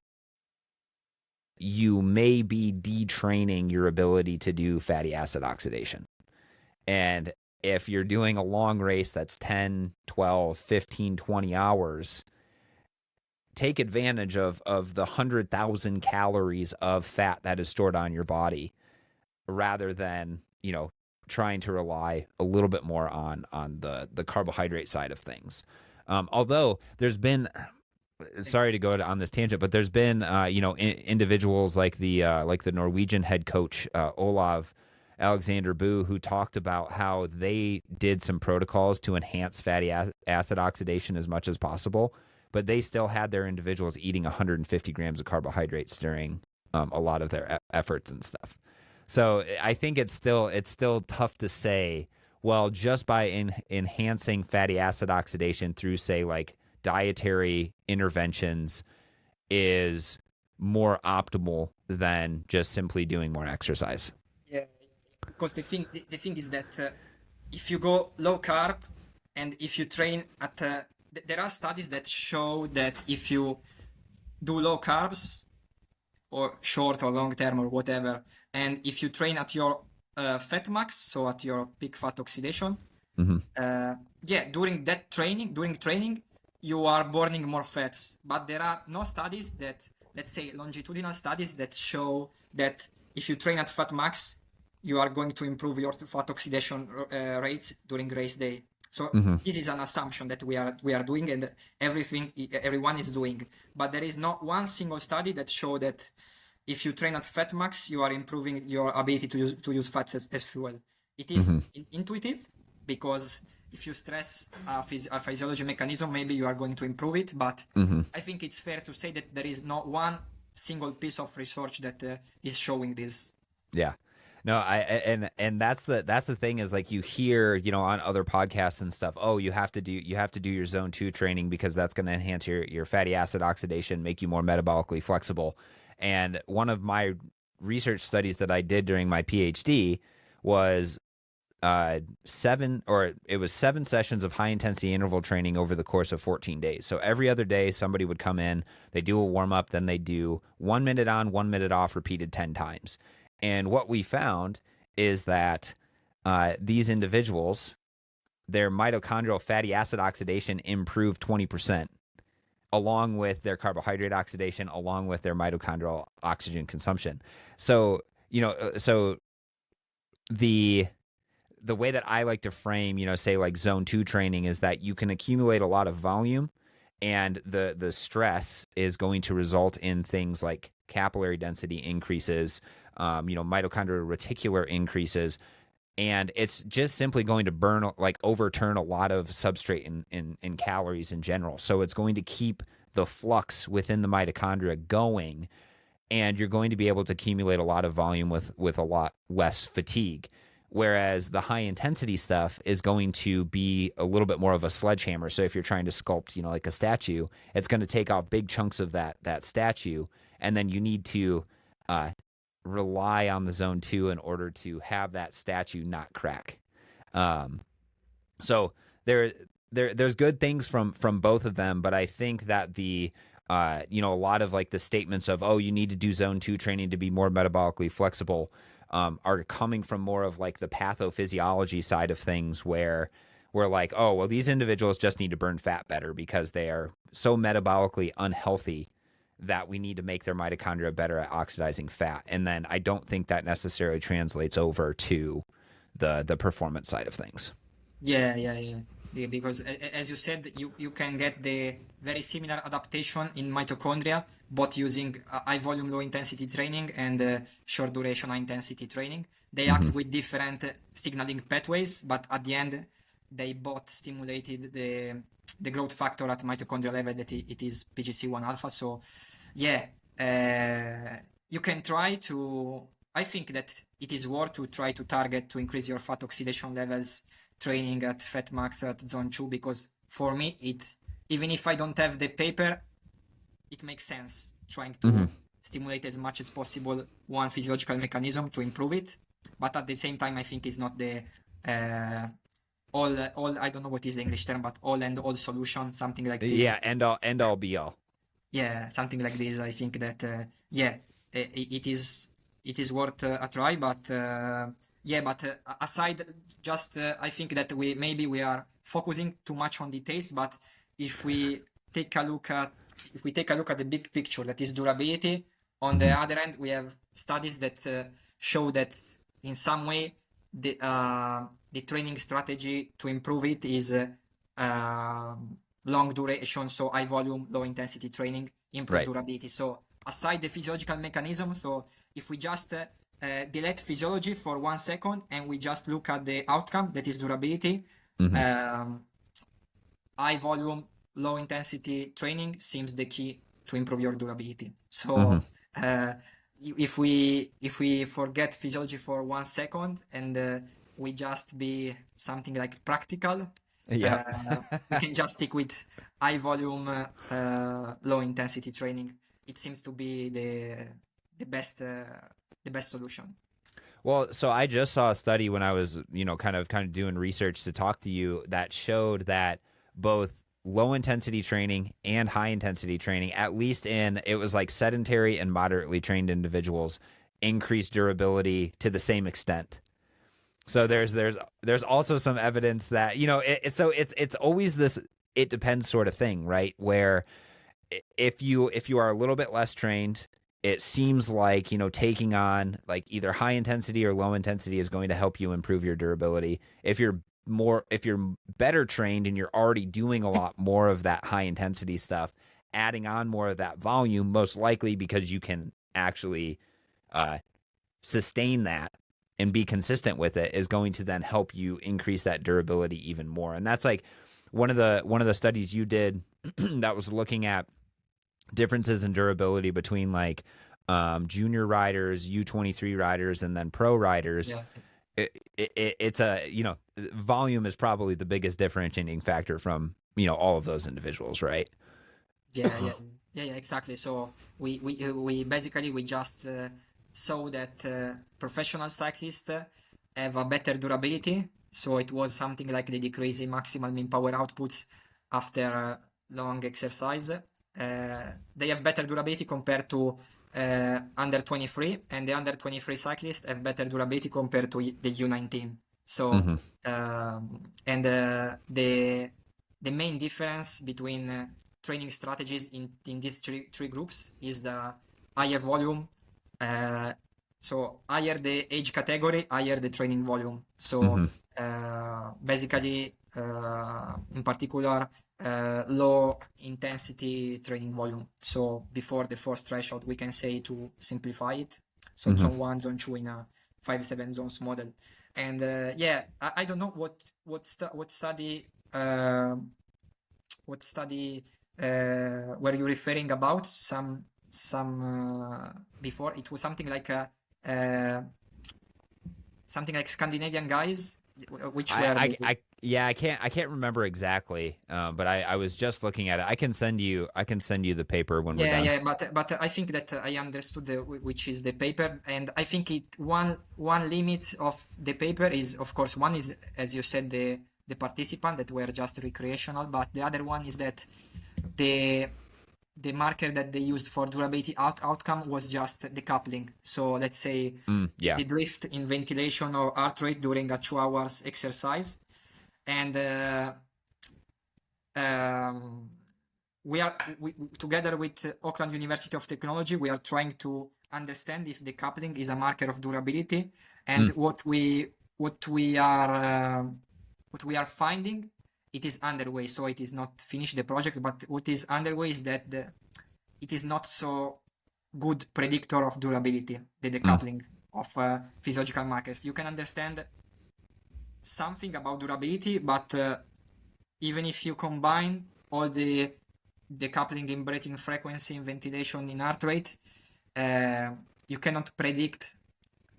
you may be detraining your ability to do fatty acid oxidation. And if you're doing a long race that's 10, 12, 15, 20 hours, take advantage of the 100,000 calories of fat that is stored on your body, rather than, trying to rely a little bit more on the carbohydrate side of things. Although there's been, sorry to go on this tangent, but there's been individuals like the Norwegian head coach Olav Alexander Boo, who talked about how they did some protocols to enhance fatty acid oxidation as much as possible, but they still had their individuals eating 150 grams of carbohydrates during a lot of their efforts and stuff. So I think it's still tough to say, well, just by enhancing fatty acid oxidation through, say, like dietary interventions is more optimal than just simply doing more exercise. Yeah, because the thing is that if you go low carb and if you train at there are studies that show that if you do low carbs or short or long term or whatever, and if you train at your fat max, so at your peak fat oxidation, during training, you are burning more fats. But there are no studies that, let's say, longitudinal studies that show that if you train at fat max, you are going to improve your fat oxidation rates during race day. So this is an assumption that we are doing, and everyone is doing. But there is not one single study that show that if you train at fat max, you are improving your ability to use fats as fuel. It is intuitive, because if you stress a physiology mechanism, maybe you are going to improve it. But I think it's fair to say that there is not one single piece of research that is showing this. Yeah. No, and that's the thing, is like you hear, on other podcasts and stuff, oh, you have to do your zone 2 training because that's going to enhance your fatty acid oxidation, make you more metabolically flexible. And one of my research studies that I did during my PhD was 7 sessions of high intensity interval training over the course of 14 days. So every other day somebody would come in, they do a warm up, then they do 1 minute on, 1 minute off, repeated 10 times. And what we found is that these individuals, their mitochondrial fatty acid oxidation improved 20%, along with their carbohydrate oxidation, along with their mitochondrial oxygen consumption. So, so the way that I like to frame, say like zone 2 training, is that you can accumulate a lot of volume, and the stress is going to result in things like capillary density increases, mitochondrial reticular increases, and it's just simply going to overturn a lot of substrate in calories in general. So it's going to keep the flux within the mitochondria going, and you're going to be able to accumulate a lot of volume with a lot less fatigue. Whereas the high intensity stuff is going to be a little bit more of a sledgehammer. So if you're trying to sculpt, like a statue, it's going to take off big chunks of that statue, and then you need to rely on the zone 2 in order to have that statue not crack. So there's good things from both of them, but I think that the a lot of like the statements of, oh, you need to do zone 2 training to be more metabolically flexible, are coming from more of like the pathophysiology side of things, where we're like, oh, well, these individuals just need to burn fat better because they are so metabolically unhealthy that we need to make their mitochondria better at oxidizing fat. And then I don't think that necessarily translates over to the performance side of things. Yeah. Because as you said, you can get the very similar adaptation in mitochondria, both using high volume, low intensity training and short duration, high intensity training. They act with different signaling pathways, but at the end, they both stimulated the growth factor at mitochondrial level that it is PGC1 alpha. So, yeah, you can try to. I think that it is worth to try to target to increase your fat oxidation levels training at fat max at zone 2, because for me it, even if I don't have the paper, it makes sense trying to stimulate as much as possible one physiological mechanism to improve it, but at the same time I think it's not the all I don't know what is the English term, but all and all solution, something like this. Yeah, end all be all. Yeah, something like this. I think that yeah, it is worth a try, but yeah, but aside, just I think that we are focusing too much on details, but if we take a look at the big picture, that is durability. On the other hand, we have studies that show that in some way the training strategy to improve it is long duration, so high volume, low intensity training improves durability. So aside the physiological mechanism, so if we just delete physiology for 1 second and we just look at the outcome, that is durability, high volume, low intensity training seems the key to improve your durability. So if we forget physiology for 1 second and we just be something like practical, Yeah. we can just stick with high volume, low intensity training. It seems to be the best solution. Well, so I just saw a study when I was, kind of doing research to talk to you that showed that both low intensity training and high intensity training, at least it was like sedentary and moderately trained individuals, increased durability to the same extent. So there's also some evidence that, it's always this it depends sort of thing, right? Where if you are a little bit less trained, it seems like, taking on like either high intensity or low intensity is going to help you improve your durability. If you're better trained and you're already doing a lot more of that high intensity stuff, adding on more of that volume, most likely because you can actually sustain that and be consistent with it, is going to then help you increase that durability even more. And that's like one of the studies you did that was looking at differences in durability between like junior riders, U23 riders, and then pro riders. Yeah. It's a, volume is probably the biggest differentiating factor from, all of those individuals, right? Yeah, exactly. So we basically we just saw that professional cyclists have a better durability. So it was something like the decrease in maximal mean power outputs after long exercise. They have better durability compared to under 23, and the under 23 cyclists have better durability compared to the U19. So and the main difference between training strategies in these three groups is the higher volume. So higher the age category, higher the training volume. So basically, in particular, low intensity training volume. So before the force threshold, we can say, to simplify it. So zone 1, zone 2 in a 5-7 zones model. And yeah, I don't know what study were you referring about? Some before, it was something like Scandinavian guys, which were I can't remember exactly, but I was just looking at it. I can send you the paper when we're done. Yeah, but I think that I understood which is the paper, and I think one limit of the paper is, of course, one is, as you said, the participant that were just recreational, but the other one is that the marker that they used for durability outcome was just the coupling. So let's say the drift in ventilation or heart rate during a 2 hours exercise. And we together with Auckland University of Technology, we are trying to understand if the coupling is a marker of durability. And what we are finding it is underway, so it is not finished the project, but what is underway is that it is not so good predictor of durability, the Mm. decoupling of physiological markers. You can understand something about durability, but even if you combine all the decoupling in breathing frequency, in ventilation, in heart rate, you cannot predict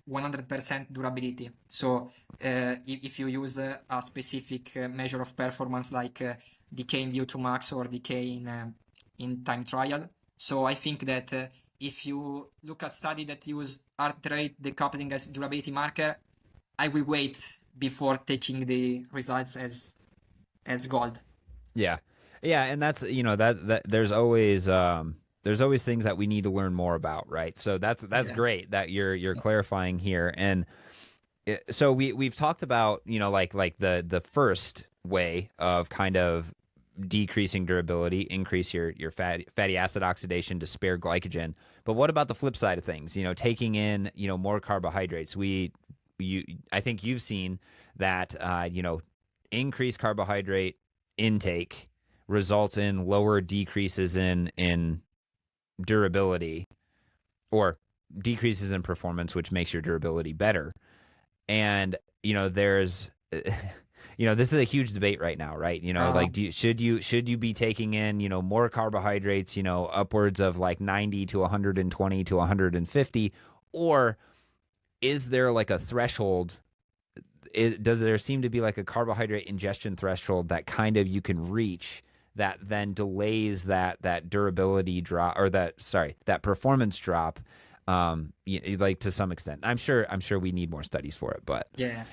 100% durability. So if you use a specific measure of performance like decay in VO2 max or decay in time trial. So I think that if you look at study that use heart rate decoupling as durability marker, I will wait before taking the results as gold. Yeah. Yeah, and that's that there's always things that we need to learn more about, right? So that's Yeah. great that you're clarifying here. And so we've talked about, like the first way of kind of decreasing durability, increase your fatty acid oxidation to spare glycogen. But what about the flip side of things? Taking in, more carbohydrates. I think you've seen that increased carbohydrate intake results in lower decreases in durability, or decreases in performance, which makes your durability better. And there's this is a huge debate right now, right? Like, should you be taking in more carbohydrates, upwards of like 90 to 120 to 150, or is there like a threshold? Does there seem to be like a carbohydrate ingestion threshold that kind of you can reach that then delays that durability drop, or that performance drop, like to some extent? I'm sure we need more studies for it, but Yeah.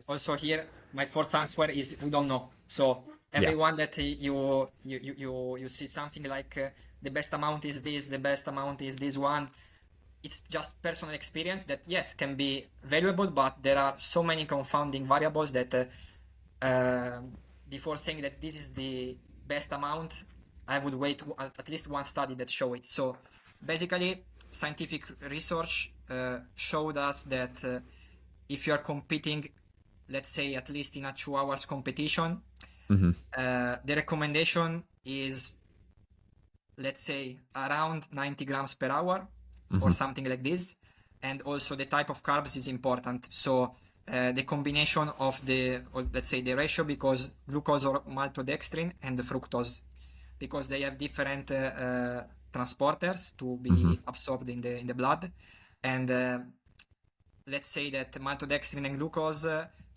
Also here, my fourth answer is we don't know. So yeah. everyone that you see something like the best amount is this, the best amount is this one. It's just personal experience that yes can be valuable, but there are so many confounding variables that before saying that this is the best amount, I would wait at least one study that show it. So basically, scientific research showed us that if you are competing, let's say at least in a 2 hours competition, Mm-hmm. the recommendation is, let's say, around 90 grams per hour or Mm-hmm. something like this. And also the type of carbs is important. So the combination of or let's say the ratio, because glucose or maltodextrin and the fructose, because they have different transporters to Mm-hmm. be absorbed in the blood. And let's say that maltodextrin and glucose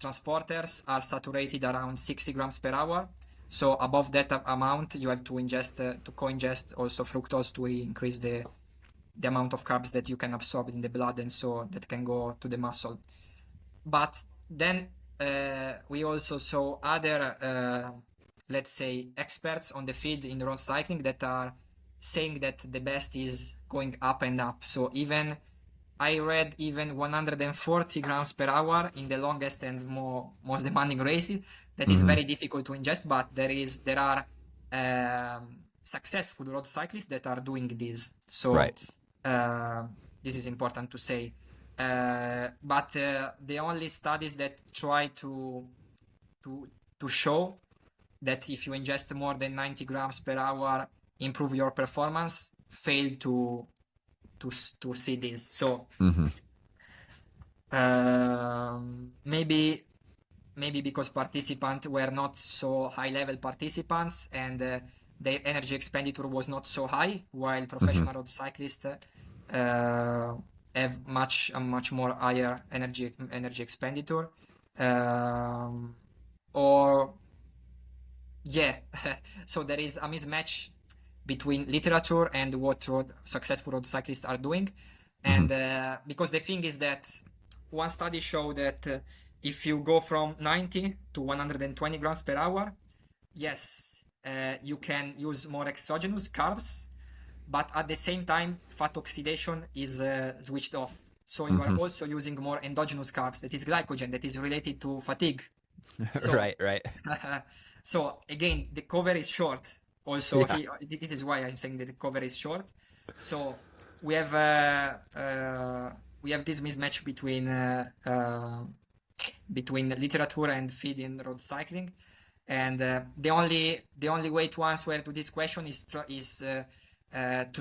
transporters are saturated around 60 grams per hour. So above that amount, you have to co-ingest also fructose to increase the amount of carbs that you can absorb in the blood, and so that can go to the muscle. But then we also saw other, let's say, experts on the field in road cycling that are saying that the best is going up and up. So even I read even 140 grams per hour in the longest and most demanding races. That is Mm-hmm. very difficult to ingest, but there are successful road cyclists that are doing this. So Right. uh, this is important to say. But the only studies that try to to show that if you ingest more than 90 grams per hour, improve your performance, fail to see this. So Mm-hmm. maybe because participants were not so high level participants, and their energy expenditure was not so high, while Mm-hmm. professional road cyclists have much more higher energy expenditure. Um, or yeah, so there is a mismatch between literature and what successful road cyclists are doing. Mm-hmm. And because the thing is that one study showed that if you go from 90 to 120 grams per hour, yes, you can use more exogenous carbs, but at the same time, fat oxidation is switched off. So you are Mm-hmm. also using more endogenous carbs, that is glycogen, that is related to fatigue. So, Right. Right. so again, the cover is short. Also, Yeah. this is why I'm saying that the cover is short. So we have this mismatch between literature and feed in road cycling. And the only way to answer to this question is to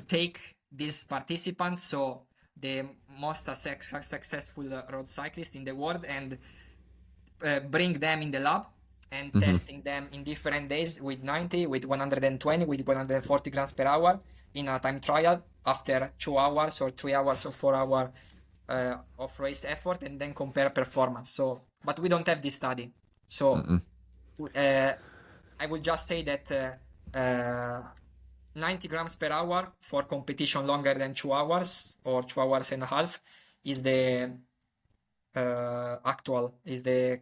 take these participants, so the most successful road cyclists in the world, and bring them in the lab and Hmm. testing them in different days with 90, with 120, with 140 grams per hour in a time trial after 2 hours or 3 hours or 4 hours of race effort, and then compare performance. So, but we don't have this study. So, Mm-mm. uh, I would just say that 90 grams per hour for competition longer than 2 hours or 2 hours and a half is the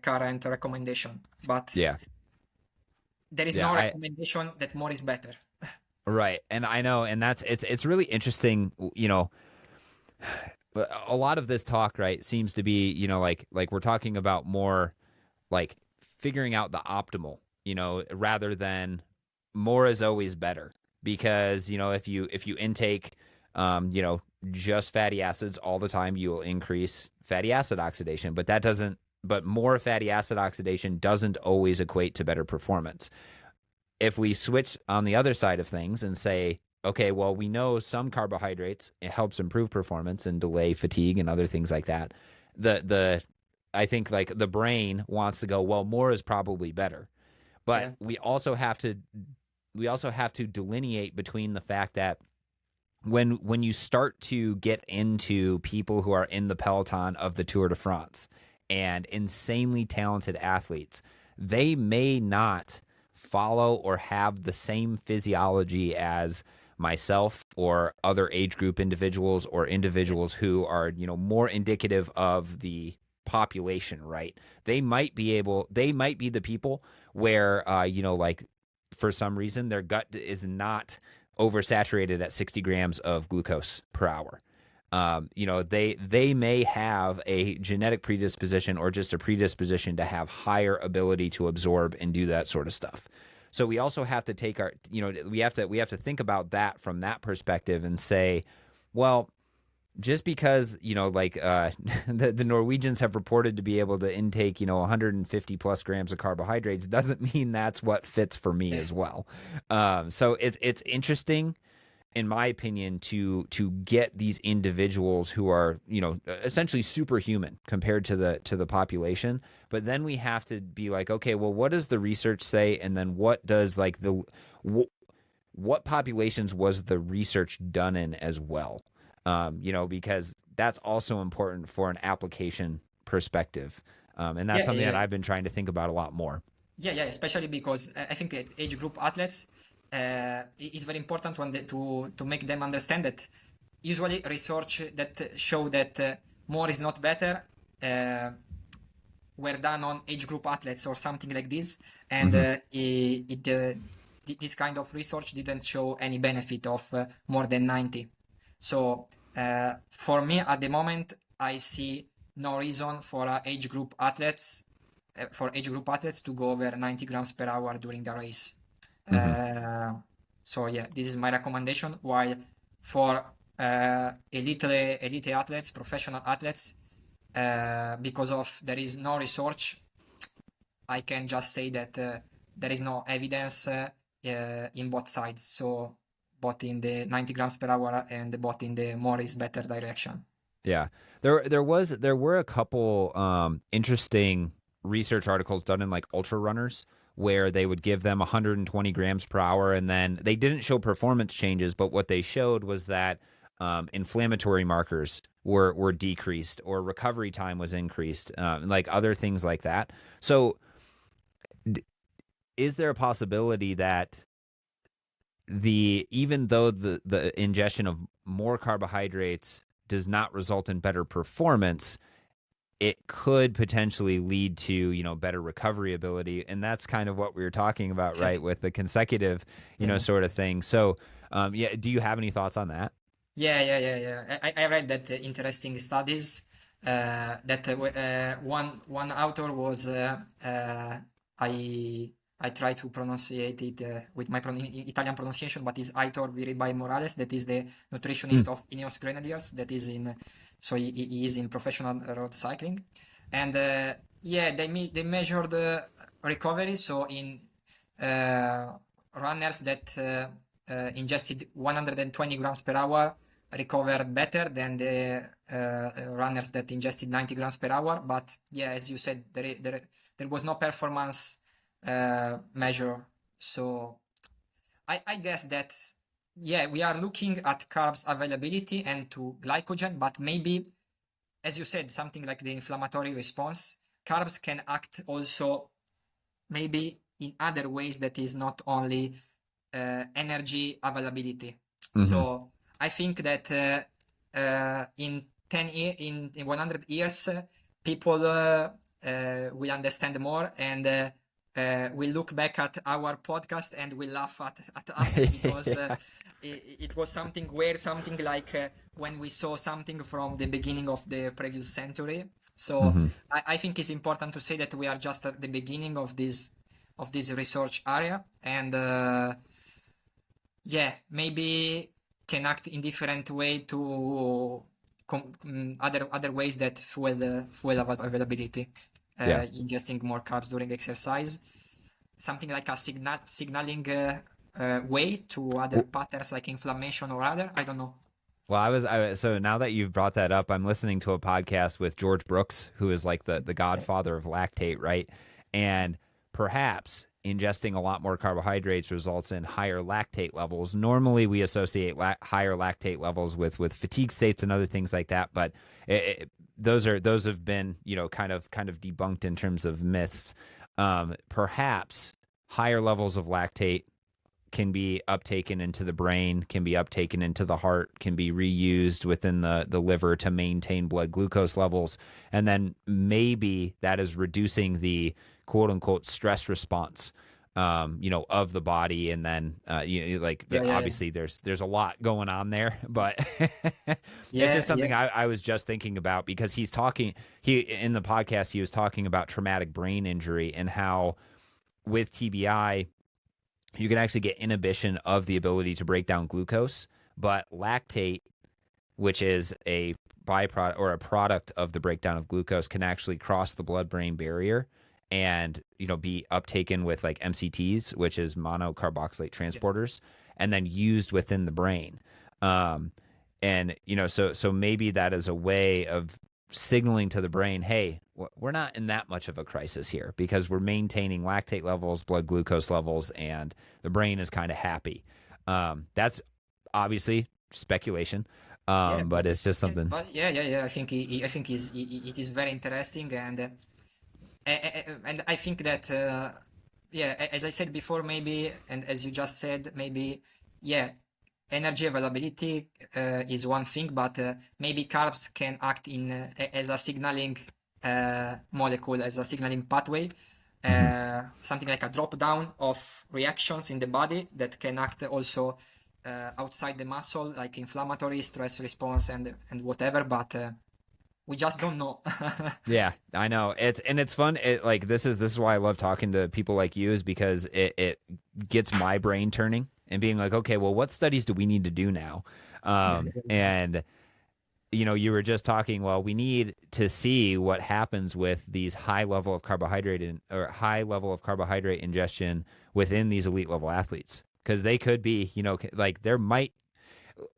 current recommendation, but Yeah. there is Yeah. no recommendation that more is better. Right. And I know, and it's really interesting, but a lot of this talk, right, seems to be, like we're talking about more like figuring out the optimal, rather than more is always better. Because, if you intake just fatty acids all the time, you will increase fatty acid oxidation, but more fatty acid oxidation doesn't always equate to better performance. If we switch on the other side of things and say, okay, well, we know some carbohydrates, it helps improve performance and delay fatigue and other things like that. The I think like the brain wants to go, well, more is probably better. But Yeah, we also have to delineate between the fact that when you start to get into people who are in the peloton of the Tour de France and insanely talented athletes, they may not follow or have the same physiology as myself or other age group individuals or yeah, individuals who are, more indicative of the population, right? They might be the people where, like for some reason their gut is not oversaturated at 60 grams of glucose per hour. They may have a genetic predisposition or just a predisposition to have higher ability to absorb and do that sort of stuff. So we also have to take we have to think about that from that perspective and say, well, just because like the Norwegians have reported to be able to intake 150 plus grams of carbohydrates doesn't mean that's what fits for me yeah, as well. So it's interesting, in my opinion, to get these individuals who are essentially superhuman compared to the population. But then we have to be like, okay, well, what does the research say, and then what does like what populations was the research done in as well? Because that's also important for an application perspective. And that's yeah, something that yeah, I've been trying to think about a lot more. yeah. Especially because I think that age group athletes is very important to make them understand that usually research that show that more is not better. Uh, were done on age group athletes or something like this, and Hmm. this kind of research didn't show any benefit of more than 90. So for me at the moment, I see no reason for age group athletes to go over 90 grams per hour during the race. Hmm. Uh, so yeah, this is my recommendation. While for elite athletes, professional athletes, because of there is no research, I can just say that there is no evidence in both sides. So both in the 90 grams per hour and both in the more is better direction. Yeah, there were a couple interesting research articles done in like ultra runners where they would give them 120 grams per hour, and then they didn't show performance changes, but what they showed was that inflammatory markers were decreased or recovery time was increased, like other things like that. So, is there a possibility that even though the ingestion of more carbohydrates does not result in better performance, it could potentially lead to better recovery ability, and that's kind of what we were talking about, Yeah, right, with the consecutive yeah. sort of thing. So yeah, do you have any thoughts on that? Yeah. I read that interesting studies that one author was I I try to pronunciate it with my Italian pronunciation, but is Aitor Viribai Morales. That is the Mm. nutritionist of Ineos Grenadiers. That is in so he is in professional road cycling, and yeah, they measured recovery. So in runners that ingested 120 grams per hour recovered better than the runners that ingested 90 grams per hour. But yeah, as you said, there was no performance measure. So I guess that, yeah, we are looking at carbs availability and to glycogen, but maybe, as you said, something like the inflammatory response, carbs can act also maybe in other ways that is not only energy availability. Mm-hmm. So I think that in 100 years, people will understand more and will look back at our podcast and will laugh at us because Yeah. it was something weird, something like when we saw something from the beginning of the previous century. So Mm-hmm. I think it's important to say that we are just at the beginning of this research area, and yeah, maybe can act in different way to other ways that fuel availability, Yeah. ingesting more carbs during exercise, something like a signaling way to other patterns like inflammation or other. I don't know. Well, so now that you've brought that up, I'm listening to a podcast with George Brooks, who is like the godfather of lactate, right? And perhaps ingesting a lot more carbohydrates results in higher lactate levels. Normally, we associate higher lactate levels with fatigue states and other things like that, but those have been kind of debunked in terms of myths. Perhaps higher levels of lactate can be uptaken into the brain, can be uptaken into the heart, can be reused within the liver to maintain blood glucose levels. And then maybe that is reducing the quote unquote stress response, of the body. And then, Yeah. obviously there's a lot going on there, but it's Yeah, just yeah, something I was just thinking about because in the podcast, he was talking about traumatic brain injury and how with TBI, you can actually get inhibition of the ability to break down glucose, but lactate, which is a byproduct or a product of the breakdown of glucose, can actually cross the blood-brain barrier and be uptaken with like MCTs, which is monocarboxylate transporters, and then used within the brain. And so maybe that is a way of signaling to the brain, hey, we're not in that much of a crisis here because we're maintaining lactate levels, blood glucose levels, and the brain is kind of happy. That's obviously speculation, yeah. but it's just Yeah, something. but yeah. I think it is very interesting, and I think that yeah, as I said before, maybe, and as you just said, maybe, yeah, energy availability is one thing, but maybe carbs can act as a signaling molecule, as a signaling pathway, Mm-hmm. something like a drop down of reactions in the body that can act also outside the muscle, like inflammatory, stress response, and whatever. But we just don't know. Yeah, I know. It's fun. This is why I love talking to people like you is because it gets my brain turning and being like, okay, well, what studies do we need to do now? Yeah, And you were just talking. Well, we need to see what happens with these high level of high level of carbohydrate ingestion within these elite level athletes because they could be, like there might,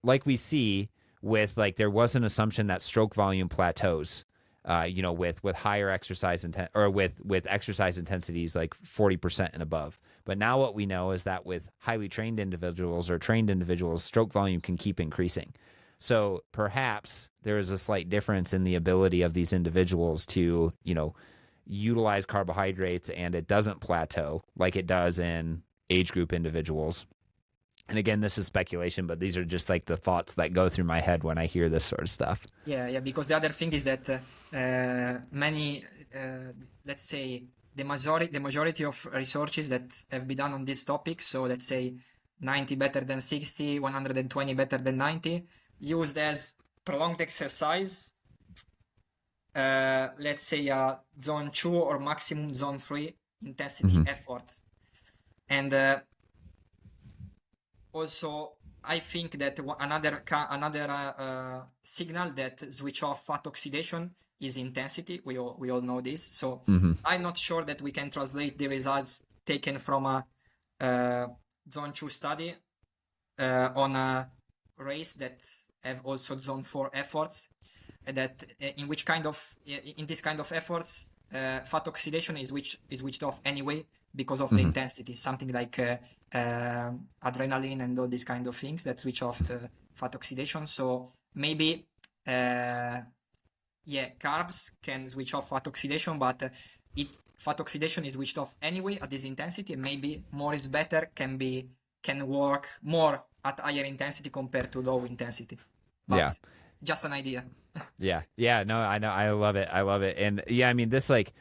like we see with like there was an assumption that stroke volume plateaus with higher exercise or with exercise intensities like 40% and above. But now what we know is that with highly trained individuals or trained individuals, stroke volume can keep increasing. So perhaps there is a slight difference in the ability of these individuals to, utilize carbohydrates and it doesn't plateau like it does in age group individuals. And again, this is speculation, but these are just like the thoughts that go through my head when I hear this sort of stuff. yeah. Because the other thing is that many, let's say, the majority of researches that have been done on this topic, so let's say 90 better than 60, 120 better than 90, used as prolonged exercise, let's say a zone 2 or maximum zone 3 intensity Mm-hmm. effort. And also, I think that another signal that switch off fat oxidation is intensity. We all know this. So Mm-hmm. I'm not sure that we can translate the results taken from a zone 2 study on a race that have also zone 4 efforts, that in which kind of in this kind of efforts fat oxidation is switched off anyway because of the intensity, something like adrenaline and all these kind of things that switch off the fat oxidation. So maybe carbs can switch off fat oxidation, but fat oxidation is switched off anyway at this intensity, and maybe more is better can work more at higher intensity compared to low intensity. But Yeah. just an idea. Yeah. No, I know. I love it. I love it. And yeah, I mean, this like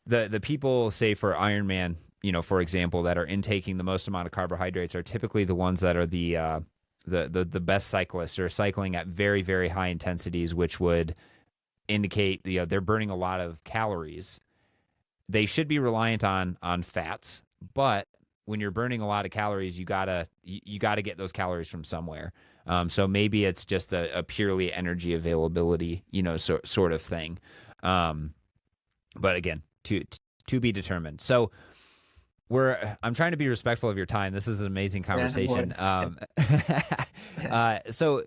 the people say for Ironman, for example, that are intaking the most amount of carbohydrates are typically the ones that are the best cyclists, or cycling at very, very high intensities, which would indicate they're burning a lot of calories. They should be reliant on fats, but when you're burning a lot of calories, you gotta get those calories from somewhere. So maybe it's just a purely energy availability, sort of thing. But again, to be determined. So I'm trying to be respectful of your time. This is an amazing conversation. So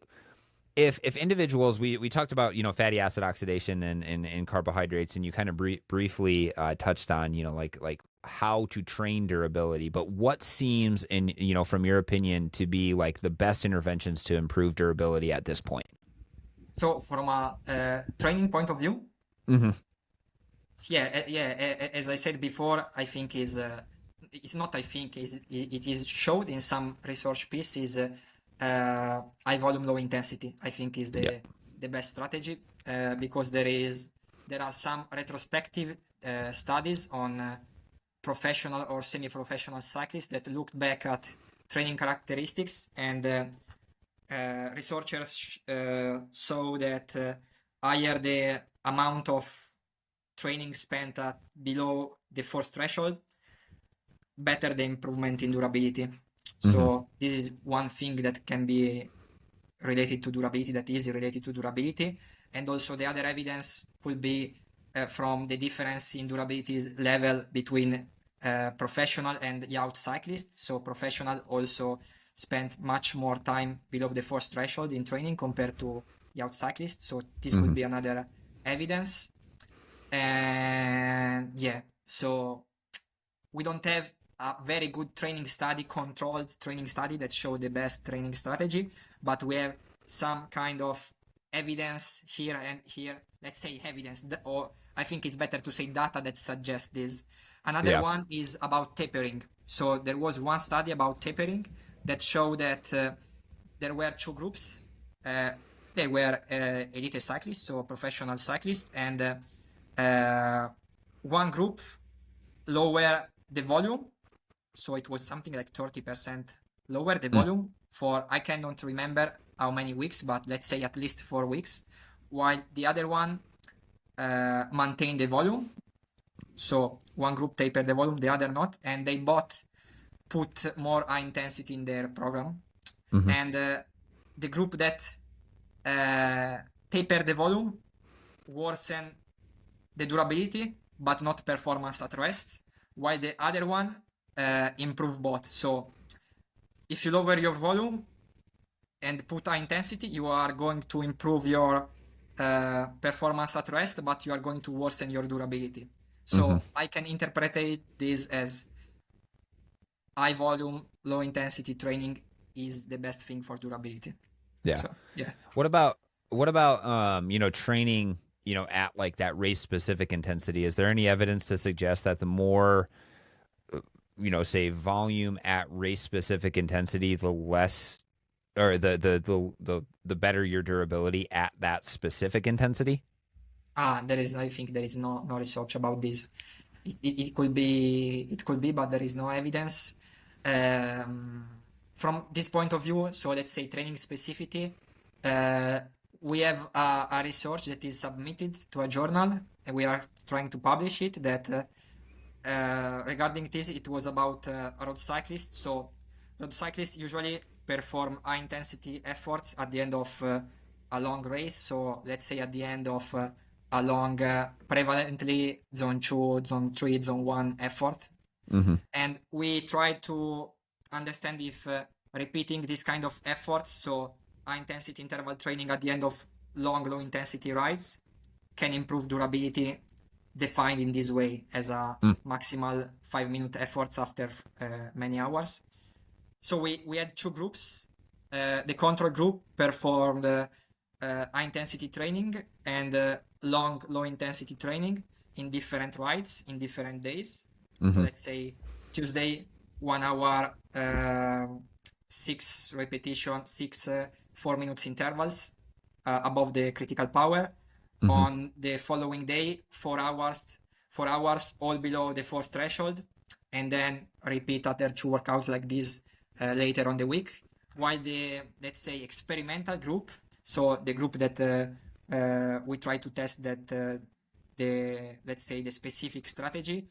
if individuals, we talked about fatty acid oxidation and carbohydrates, and you kind of briefly touched on like how to train durability, but what seems from your opinion to be like the best interventions to improve durability at this point? So from a training point of view, as I said before, I think it's not I think it is showed in some research pieces, high volume low intensity I think is the best strategy, because there are some retrospective studies on professional or semi-professional cyclists that looked back at training characteristics, and researchers saw that higher the amount of training spent at below the force threshold, better the improvement in durability. So this is one thing that can be related to durability, that is related to durability. And also the other evidence could be from the difference in durability level between professional and yacht cyclists. So professional also spend much more time below the force threshold in training compared to yacht cyclists. So this could be another evidence. And so we don't have a very good controlled training study that show the best training strategy, but we have some kind of evidence here and here. Let's say evidence, or I think it's better to say data that suggests this. Another one is about tapering. So there was one study about tapering that showed that there were two groups. They were elite cyclists, so professional cyclists, and one group lower the volume, so it was something like 30% lower the volume for, I cannot remember how many weeks, but let's say at least 4 weeks, while the other one maintained the volume. So one group tapered the volume, the other not, and they both put more high intensity in their program. And the group that tapered the volume worsened the durability, but not performance at rest, while the other one improved both. So if you lower your volume and put high intensity, you are going to improve your performance at rest, but you are going to worsen your durability. So I can interpret this as high volume, low intensity training is the best thing for durability. Yeah. So, What about training, at like that race specific intensity? Is there any evidence to suggest that the more say volume at race specific intensity, the less, or the better your durability at that specific intensity? I think there is no research about this. It could be, but there is no evidence. From this point of view, so let's say training specificity, we have a research that is submitted to a journal, and we are trying to publish it, that regarding this, it was about road cyclists. So road cyclists usually perform high intensity efforts at the end of a long race. So let's say at the end of a long, prevalently zone 2, zone 3, zone 1 effort. And we try to understand if repeating this kind of efforts, so high intensity interval training at the end of long, low intensity rides, can improve durability defined in this way as a maximal 5-minute efforts after many hours. So we had two groups. The control group performed high intensity training and long, low intensity training in different rides in different days. So let's say Tuesday, 1 hour, 6 repetition, 6 4 minutes intervals above the critical power. On the following day, 4 hours, all below the force threshold, and then repeat other two workouts like this later on the week. While the, let's say, experimental group, so the group that we try to test that the, let's say, the specific strategy,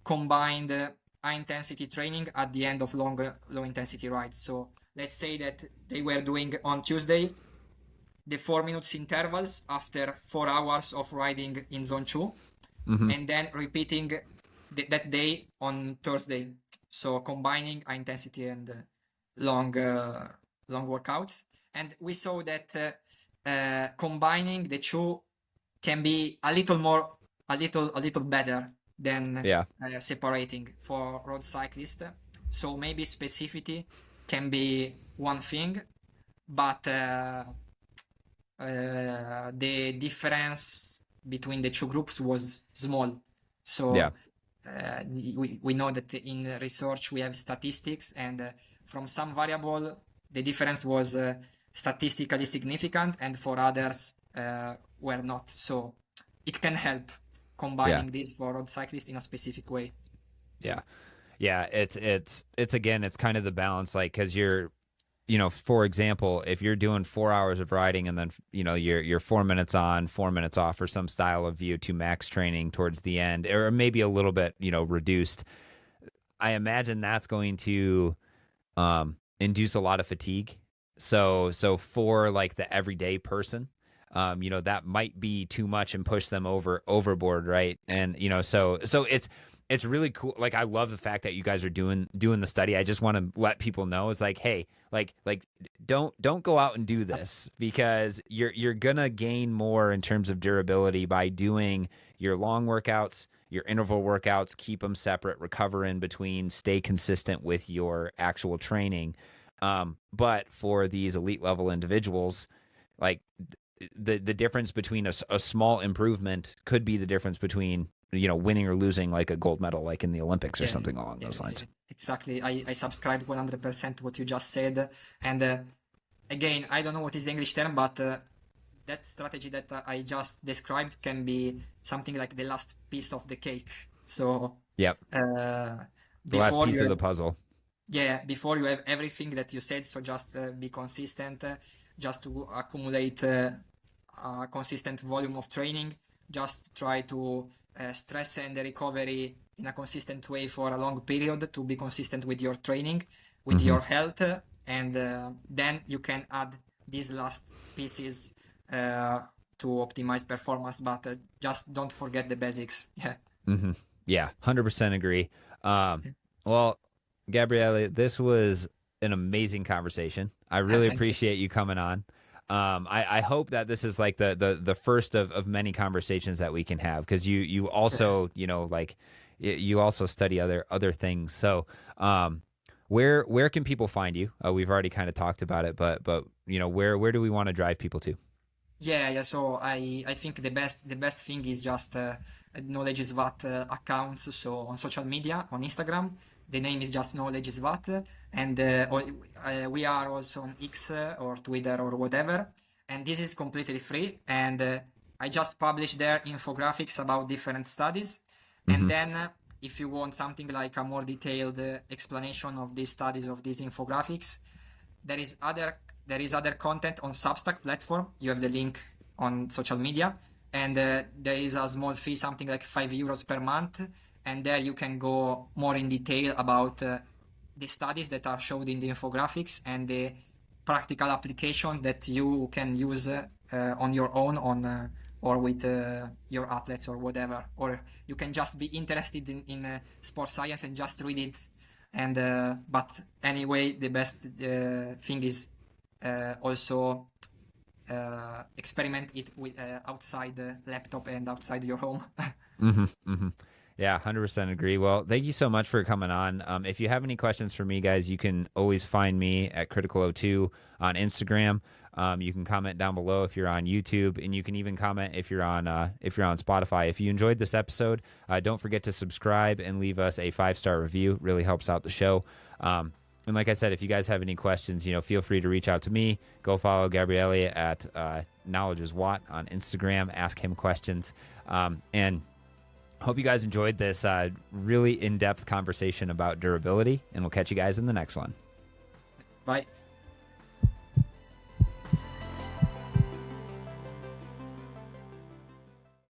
combined high intensity training at the end of long, low intensity rides. So let's say that they were doing on Tuesday the 4 minutes intervals after 4 hours of riding in zone 2, and then repeating that day on Thursday. So combining high intensity and long workouts. And we saw that combining the two can be a little better than separating for road cyclists. So maybe specificity can be one thing, but the difference between the two groups was small. So we know that in research we have statistics, and from some variable the difference was statistically significant, and for others were not. So it can help combining this for road cyclists in a specific way. Yeah, it's again, it's kind of the balance, like, because you're, for example, if you're doing 4 hours of riding and then, you're 4 minutes on, 4 minutes off, or some style of VO2 max training towards the end, or maybe a little bit, reduced, I imagine that's going to induce a lot of fatigue. So for like the everyday person, that might be too much and push them overboard, right? And so it's really cool. Like, I love the fact that you guys are doing the study. I just want to let people know, it's like, hey, like don't go out and do this, because you're gonna gain more in terms of durability by doing your long workouts, your interval workouts, keep them separate, recover in between, stay consistent with your actual training. But for these elite level individuals, like, the difference between a small improvement could be the difference between winning or losing, like a gold medal, like in the Olympics or something along those lines. Exactly. I subscribe 100% to what you just said. And again, I don't know what is the English term, but that strategy that I just described can be something like the last piece of the cake. So the last piece of the puzzle. Yeah, before you have everything that you said, so just be consistent, just to accumulate a consistent volume of training, just try to stress and recovery in a consistent way for a long period to be consistent with your training, with your health, and then you can add these last pieces to optimize performance, but just don't forget the basics. Yeah, 100% agree. Well, Gabriele, this was an amazing conversation. I really appreciate you coming on. I hope that this is like the first of many conversations that we can have, because you also you also study other things. So where can people find you? We've already kind of talked about it, but where do we want to drive people to? Yeah. So I think the best thing is just Knowledge is What accounts. So on social media, on Instagram, the name is just Knowledge is What, and we are also on X or Twitter or whatever. And this is completely free. And I just publish there infographics about different studies. And then if you want something like a more detailed explanation of these studies, of these infographics, there is other content on Substack platform. You have the link on social media, and there is a small fee, something like €5 per month, and there you can go more in detail about the studies that are showed in the infographics and the practical applications that you can use on your own on or with your athletes or whatever, or you can just be interested in sports science and just read it. And but anyway, the best thing is also experiment it with outside the laptop and outside your home. Yeah, 100% agree. Well, thank you so much for coming on. If you have any questions for me, guys, you can always find me at Critical02 on Instagram. You can comment down below if you're on YouTube, and you can even comment if you're on Spotify. If you enjoyed this episode, don't forget to subscribe and leave us a 5-star review. It really helps out the show. And like I said, if you guys have any questions, feel free to reach out to me. Go follow Gabriele at Knowledge is Watt on Instagram. Ask him questions. And hope you guys enjoyed this really in-depth conversation about durability, and we'll catch you guys in the next one. Bye.